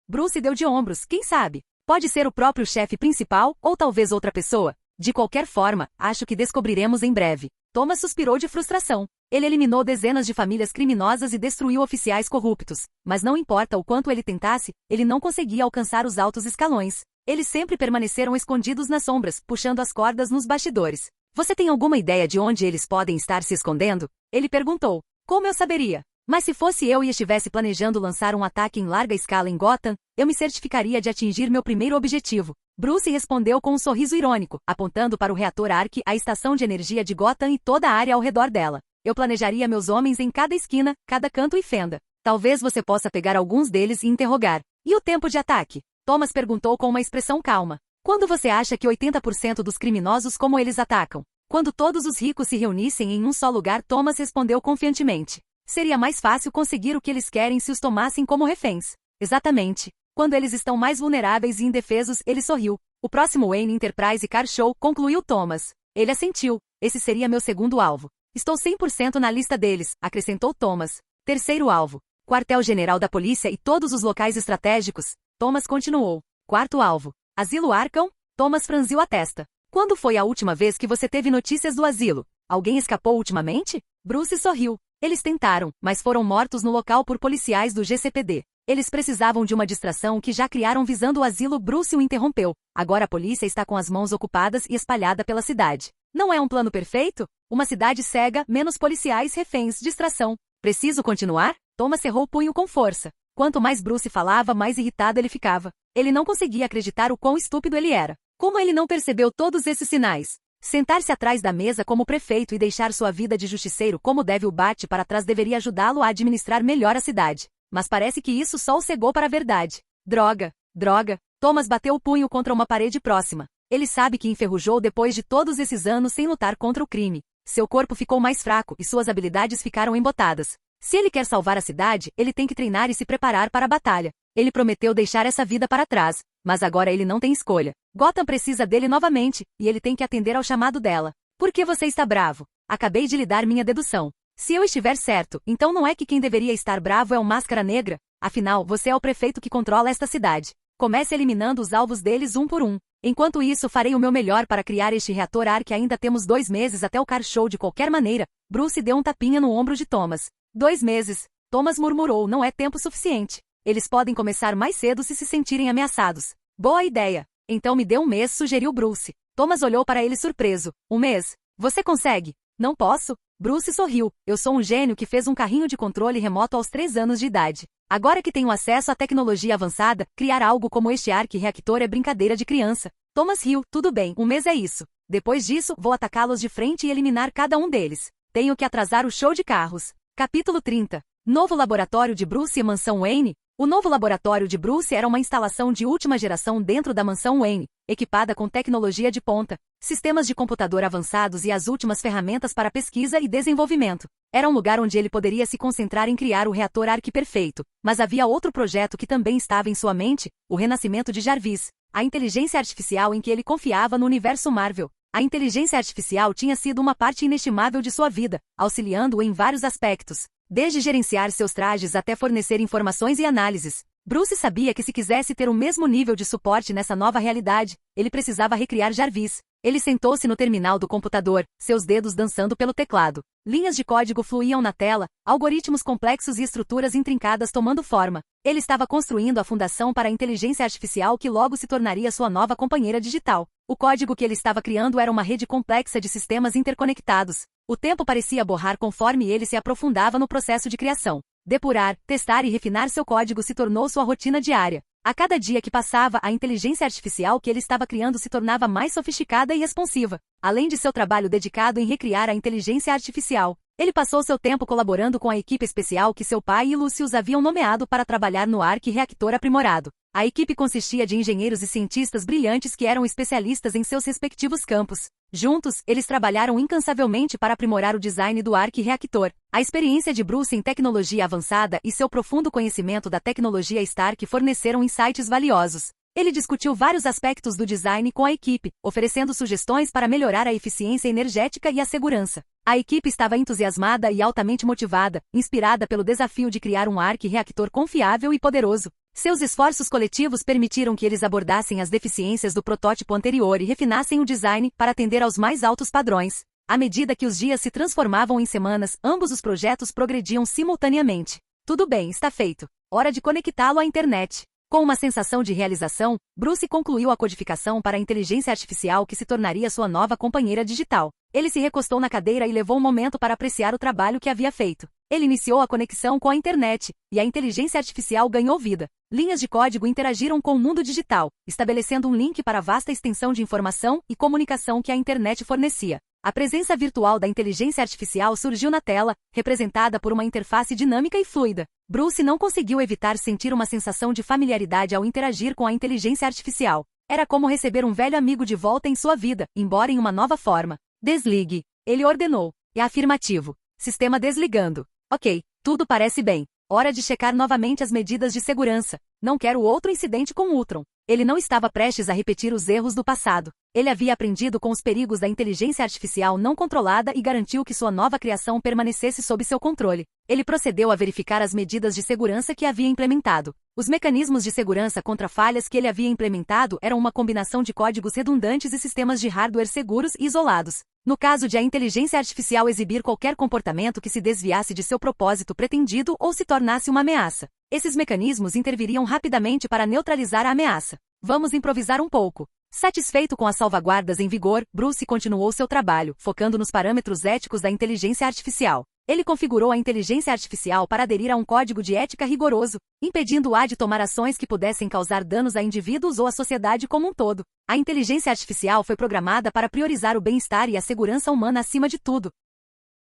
Bruce deu de ombros, quem sabe? Pode ser o próprio chefe principal, ou talvez outra pessoa. De qualquer forma, acho que descobriremos em breve. Thomas suspirou de frustração. Ele eliminou dezenas de famílias criminosas e destruiu oficiais corruptos. Mas não importa o quanto ele tentasse, ele não conseguia alcançar os altos escalões. Eles sempre permaneceram escondidos nas sombras, puxando as cordas nos bastidores. Você tem alguma ideia de onde eles podem estar se escondendo? Ele perguntou. Como eu saberia? Mas se fosse eu e estivesse planejando lançar um ataque em larga escala em Gotham, eu me certificaria de atingir meu primeiro objetivo. Bruce respondeu com um sorriso irônico, apontando para o reator Ark, a estação de energia de Gotham e toda a área ao redor dela. Eu planejaria meus homens em cada esquina, cada canto e fenda. Talvez você possa pegar alguns deles e interrogar. E o tempo de ataque? Thomas perguntou com uma expressão calma. Quando você acha que 80% dos criminosos como eles atacam? Quando todos os ricos se reunissem em um só lugar, Thomas respondeu confiantemente. Seria mais fácil conseguir o que eles querem se os tomassem como reféns. Exatamente. Quando eles estão mais vulneráveis e indefesos, ele sorriu. O próximo Wayne Enterprise Car Show, concluiu Thomas. Ele assentiu. Esse seria meu segundo alvo. Estou 100% na lista deles, acrescentou Thomas. Terceiro alvo. Quartel-General da Polícia e todos os locais estratégicos. Thomas continuou. Quarto alvo. Asilo Arkham? Thomas franziu a testa. Quando foi a última vez que você teve notícias do asilo? Alguém escapou ultimamente? Bruce sorriu. Eles tentaram, mas foram mortos no local por policiais do GCPD. Eles precisavam de uma distração que já criaram visando o asilo. Bruce o interrompeu. Agora a polícia está com as mãos ocupadas e espalhada pela cidade. Não é um plano perfeito? Uma cidade cega, menos policiais, reféns, distração. Preciso continuar? Thomas cerrou o punho com força. Quanto mais Bruce falava, mais irritado ele ficava. Ele não conseguia acreditar o quão estúpido ele era. Como ele não percebeu todos esses sinais? Sentar-se atrás da mesa como prefeito e deixar sua vida de justiceiro como deve o bate para trás deveria ajudá-lo a administrar melhor a cidade. Mas parece que isso só o cegou para a verdade. Droga, droga. Thomas bateu o punho contra uma parede próxima. Ele sabe que enferrujou depois de todos esses anos sem lutar contra o crime. Seu corpo ficou mais fraco e suas habilidades ficaram embotadas. Se ele quer salvar a cidade, ele tem que treinar e se preparar para a batalha. Ele prometeu deixar essa vida para trás, mas agora ele não tem escolha. Gotham precisa dele novamente, e ele tem que atender ao chamado dela. Por que você está bravo? Acabei de lhe dar minha dedução. Se eu estiver certo, então não é que quem deveria estar bravo é o Máscara Negra? Afinal, você é o prefeito que controla esta cidade. Comece eliminando os alvos deles um por um. Enquanto isso, farei o meu melhor para criar este reator Ark. Ainda temos 2 meses até o Car Show de qualquer maneira. Bruce deu um tapinha no ombro de Thomas. 2 meses. Thomas murmurou, não é tempo suficiente. Eles podem começar mais cedo se sentirem ameaçados. Boa ideia. Então me dê 1 mês, sugeriu Bruce. Thomas olhou para ele surpreso. 1 mês? Você consegue? Não posso. Bruce sorriu. Eu sou um gênio que fez um carrinho de controle remoto aos 3 anos de idade. Agora que tenho acesso à tecnologia avançada, criar algo como este Ark reactor é brincadeira de criança. Thomas riu. Tudo bem, 1 mês é isso. Depois disso, vou atacá-los de frente e eliminar cada um deles. Tenho que atrasar o show de carros. Capítulo 30. Novo laboratório de Bruce e Mansão Wayne. O novo laboratório de Bruce era uma instalação de última geração dentro da Mansão Wayne, equipada com tecnologia de ponta, sistemas de computador avançados e as últimas ferramentas para pesquisa e desenvolvimento. Era um lugar onde ele poderia se concentrar em criar o reator Ark perfeito, mas havia outro projeto que também estava em sua mente, o renascimento de Jarvis, a inteligência artificial em que ele confiava no universo Marvel. A inteligência artificial tinha sido uma parte inestimável de sua vida, auxiliando-o em vários aspectos. Desde gerenciar seus trajes até fornecer informações e análises. Bruce sabia que se quisesse ter o mesmo nível de suporte nessa nova realidade, ele precisava recriar Jarvis. Ele sentou-se no terminal do computador, seus dedos dançando pelo teclado. Linhas de código fluíam na tela, algoritmos complexos e estruturas intrincadas tomando forma. Ele estava construindo a fundação para a inteligência artificial que logo se tornaria sua nova companheira digital. O código que ele estava criando era uma rede complexa de sistemas interconectados. O tempo parecia borrar conforme ele se aprofundava no processo de criação. Depurar, testar e refinar seu código se tornou sua rotina diária. A cada dia que passava, a inteligência artificial que ele estava criando se tornava mais sofisticada e responsiva. Além de seu trabalho dedicado em recriar a inteligência artificial, ele passou seu tempo colaborando com a equipe especial que seu pai e Lucius haviam nomeado para trabalhar no Ark reactor aprimorado. A equipe consistia de engenheiros e cientistas brilhantes que eram especialistas em seus respectivos campos. Juntos, eles trabalharam incansavelmente para aprimorar o design do Ark reactor. A experiência de Bruce em tecnologia avançada e seu profundo conhecimento da tecnologia Stark forneceram insights valiosos. Ele discutiu vários aspectos do design com a equipe, oferecendo sugestões para melhorar a eficiência energética e a segurança. A equipe estava entusiasmada e altamente motivada, inspirada pelo desafio de criar um arqui-reactor confiável e poderoso. Seus esforços coletivos permitiram que eles abordassem as deficiências do protótipo anterior e refinassem o design para atender aos mais altos padrões. À medida que os dias se transformavam em semanas, ambos os projetos progrediam simultaneamente. Tudo bem, está feito. Hora de conectá-lo à internet. Com uma sensação de realização, Bruce concluiu a codificação para a inteligência artificial que se tornaria sua nova companheira digital. Ele se recostou na cadeira e levou um momento para apreciar o trabalho que havia feito. Ele iniciou a conexão com a internet, e a inteligência artificial ganhou vida. Linhas de código interagiram com o mundo digital, estabelecendo um link para a vasta extensão de informação e comunicação que a internet fornecia. A presença virtual da inteligência artificial surgiu na tela, representada por uma interface dinâmica e fluida. Bruce não conseguiu evitar sentir uma sensação de familiaridade ao interagir com a inteligência artificial. Era como receber um velho amigo de volta em sua vida, embora em uma nova forma. Desligue. Ele ordenou. É afirmativo. Sistema desligando. Ok, tudo parece bem. Hora de checar novamente as medidas de segurança. Não quero outro incidente com Ultron. Ele não estava prestes a repetir os erros do passado. Ele havia aprendido com os perigos da inteligência artificial não controlada e garantiu que sua nova criação permanecesse sob seu controle. Ele procedeu a verificar as medidas de segurança que havia implementado. Os mecanismos de segurança contra falhas que ele havia implementado eram uma combinação de códigos redundantes e sistemas de hardware seguros e isolados. No caso de a inteligência artificial exibir qualquer comportamento que se desviasse de seu propósito pretendido ou se tornasse uma ameaça, esses mecanismos interviriam rapidamente para neutralizar a ameaça. Vamos improvisar um pouco. Satisfeito com as salvaguardas em vigor, Bruce continuou seu trabalho, focando nos parâmetros éticos da inteligência artificial. Ele configurou a inteligência artificial para aderir a um código de ética rigoroso, impedindo-a de tomar ações que pudessem causar danos a indivíduos ou à sociedade como um todo. A inteligência artificial foi programada para priorizar o bem-estar e a segurança humana acima de tudo.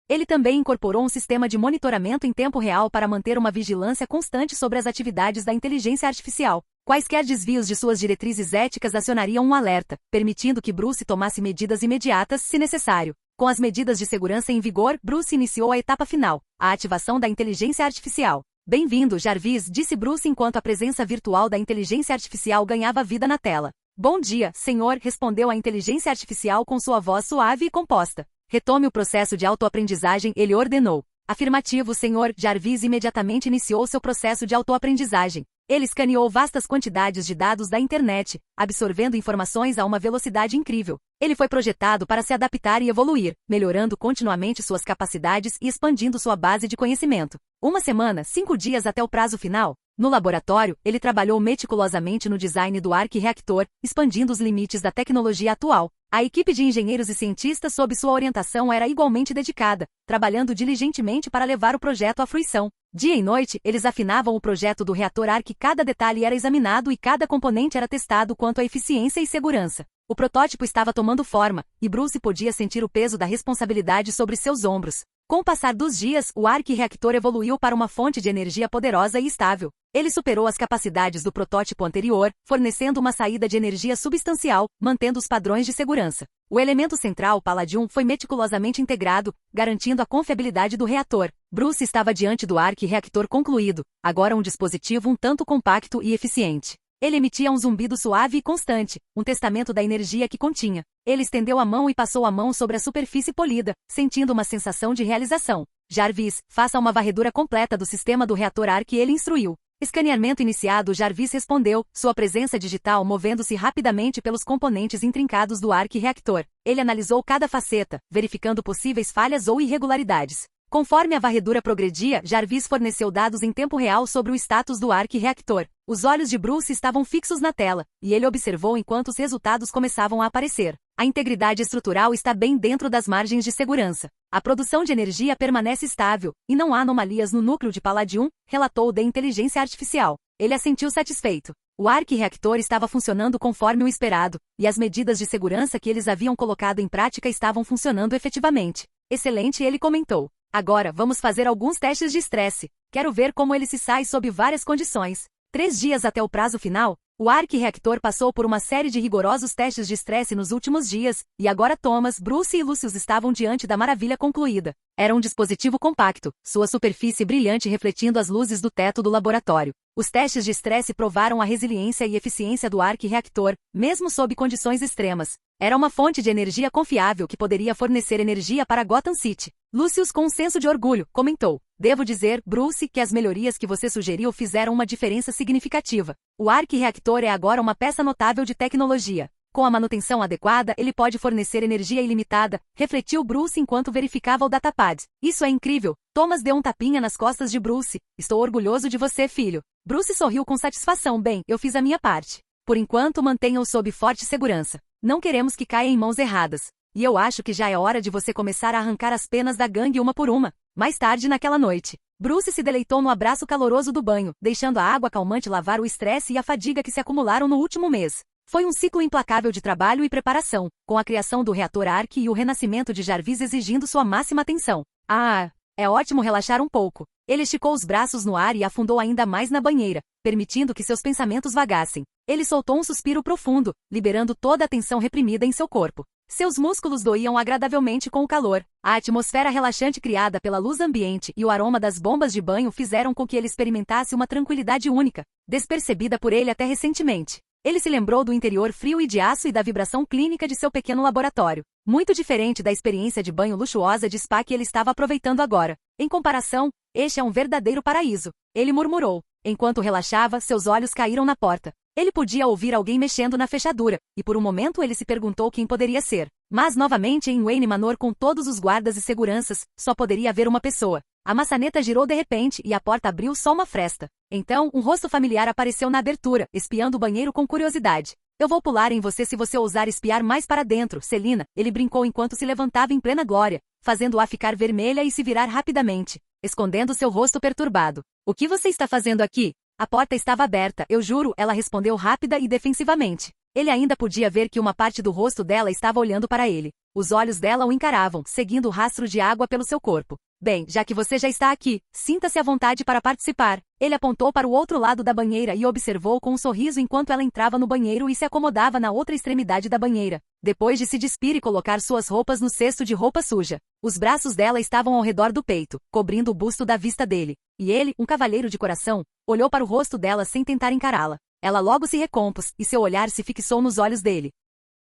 Ele também incorporou um sistema de monitoramento em tempo real para manter uma vigilância constante sobre as atividades da inteligência artificial. Quaisquer desvios de suas diretrizes éticas acionariam um alerta, permitindo que Bruce tomasse medidas imediatas, se necessário. Com as medidas de segurança em vigor, Bruce iniciou a etapa final, a ativação da inteligência artificial. Bem-vindo, Jarvis, disse Bruce enquanto a presença virtual da inteligência artificial ganhava vida na tela. Bom dia, senhor, respondeu a inteligência artificial com sua voz suave e composta. Retome o processo de autoaprendizagem, ele ordenou. Afirmativo, senhor. Jarvis imediatamente iniciou seu processo de autoaprendizagem. Ele escaneou vastas quantidades de dados da internet, absorvendo informações a uma velocidade incrível. Ele foi projetado para se adaptar e evoluir, melhorando continuamente suas capacidades e expandindo sua base de conhecimento. Uma semana, 5 dias até o prazo final. No laboratório, ele trabalhou meticulosamente no design do arqui-reactor, expandindo os limites da tecnologia atual. A equipe de engenheiros e cientistas sob sua orientação era igualmente dedicada, trabalhando diligentemente para levar o projeto à fruição. Dia e noite, eles afinavam o projeto do reator Arq, cada detalhe era examinado e cada componente era testado quanto à eficiência e segurança. O protótipo estava tomando forma, e Bruce podia sentir o peso da responsabilidade sobre seus ombros. Com o passar dos dias, o arqui-reactor evoluiu para uma fonte de energia poderosa e estável. Ele superou as capacidades do protótipo anterior, fornecendo uma saída de energia substancial, mantendo os padrões de segurança. O elemento central, Palladium, foi meticulosamente integrado, garantindo a confiabilidade do reator. Bruce estava diante do arqui-reactor concluído, agora um dispositivo um tanto compacto e eficiente. Ele emitia um zumbido suave e constante, um testamento da energia que continha. Ele estendeu a mão e passou a mão sobre a superfície polida, sentindo uma sensação de realização. Jarvis, faça uma varredura completa do sistema do reator Arq, ele instruiu. Escaneamento iniciado, Jarvis respondeu, sua presença digital movendo-se rapidamente pelos componentes intrincados do arqui-reactor. Ele analisou cada faceta, verificando possíveis falhas ou irregularidades. Conforme a varredura progredia, Jarvis forneceu dados em tempo real sobre o status do arqui-reactor. Os olhos de Bruce estavam fixos na tela, e ele observou enquanto os resultados começavam a aparecer. A integridade estrutural está bem dentro das margens de segurança. A produção de energia permanece estável, e não há anomalias no núcleo de Palladium, relatou de inteligência artificial. Ele assentiu satisfeito. O arqui-reactor estava funcionando conforme o esperado, e as medidas de segurança que eles haviam colocado em prática estavam funcionando efetivamente. Excelente, ele comentou. Agora, vamos fazer alguns testes de estresse. Quero ver como ele se sai sob várias condições. 3 dias até o prazo final, O Arq-reactor passou por uma série de rigorosos testes de estresse nos últimos dias, e agora Thomas, Bruce e Lucius estavam diante da maravilha concluída. Era um dispositivo compacto, sua superfície brilhante refletindo as luzes do teto do laboratório. Os testes de estresse provaram a resiliência e eficiência do Arq-reactor, mesmo sob condições extremas. Era uma fonte de energia confiável que poderia fornecer energia para Gotham City. Lucius, com um senso de orgulho, comentou: "Devo dizer, Bruce, que as melhorias que você sugeriu fizeram uma diferença significativa. O Arq-reactor é agora uma peça notável de tecnologia. Com a manutenção adequada, ele pode fornecer energia ilimitada", refletiu Bruce enquanto verificava o datapad. "Isso é incrível." Thomas deu um tapinha nas costas de Bruce. "Estou orgulhoso de você, filho." Bruce sorriu com satisfação. "Bem, eu fiz a minha parte. Por enquanto, mantenha-o sob forte segurança. Não queremos que caia em mãos erradas. E eu acho que já é hora de você começar a arrancar as penas da gangue uma por uma." Mais tarde naquela noite, Bruce se deleitou no abraço caloroso do banho, deixando a água calmante lavar o estresse e a fadiga que se acumularam no último mês. Foi um ciclo implacável de trabalho e preparação, com a criação do reator Arq e o renascimento de Jarvis exigindo sua máxima atenção. É ótimo relaxar um pouco." Ele esticou os braços no ar e afundou ainda mais na banheira, permitindo que seus pensamentos vagassem. Ele soltou um suspiro profundo, liberando toda a tensão reprimida em seu corpo. Seus músculos doíam agradavelmente com o calor. A atmosfera relaxante criada pela luz ambiente e o aroma das bombas de banho fizeram com que ele experimentasse uma tranquilidade única, despercebida por ele até recentemente. Ele se lembrou do interior frio e de aço e da vibração clínica de seu pequeno laboratório. Muito diferente da experiência de banho luxuosa de spa que ele estava aproveitando agora. Em comparação, este é um verdadeiro paraíso. Ele murmurou. Enquanto relaxava, seus olhos caíram na porta. Ele podia ouvir alguém mexendo na fechadura, e por um momento ele se perguntou quem poderia ser. Mas novamente em Wayne Manor, com todos os guardas e seguranças, só poderia haver uma pessoa. A maçaneta girou de repente e a porta abriu só uma fresta. Então, um rosto familiar apareceu na abertura, espiando o banheiro com curiosidade. "Eu vou pular em você se você ousar espiar mais para dentro, Celina", ele brincou enquanto se levantava em plena glória, fazendo-a ficar vermelha e se virar rapidamente, escondendo seu rosto perturbado. "O que você está fazendo aqui?" "A porta estava aberta, eu juro", ela respondeu rápida e defensivamente. Ele ainda podia ver que uma parte do rosto dela estava olhando para ele. Os olhos dela o encaravam, seguindo o rastro de água pelo seu corpo. "Bem, já que você já está aqui, sinta-se à vontade para participar." Ele apontou para o outro lado da banheira e observou com um sorriso enquanto ela entrava no banheiro e se acomodava na outra extremidade da banheira, depois de se despir e colocar suas roupas no cesto de roupa suja. Os braços dela estavam ao redor do peito, cobrindo o busto da vista dele. E ele, um cavalheiro de coração, olhou para o rosto dela sem tentar encará-la. Ela logo se recompôs, e seu olhar se fixou nos olhos dele.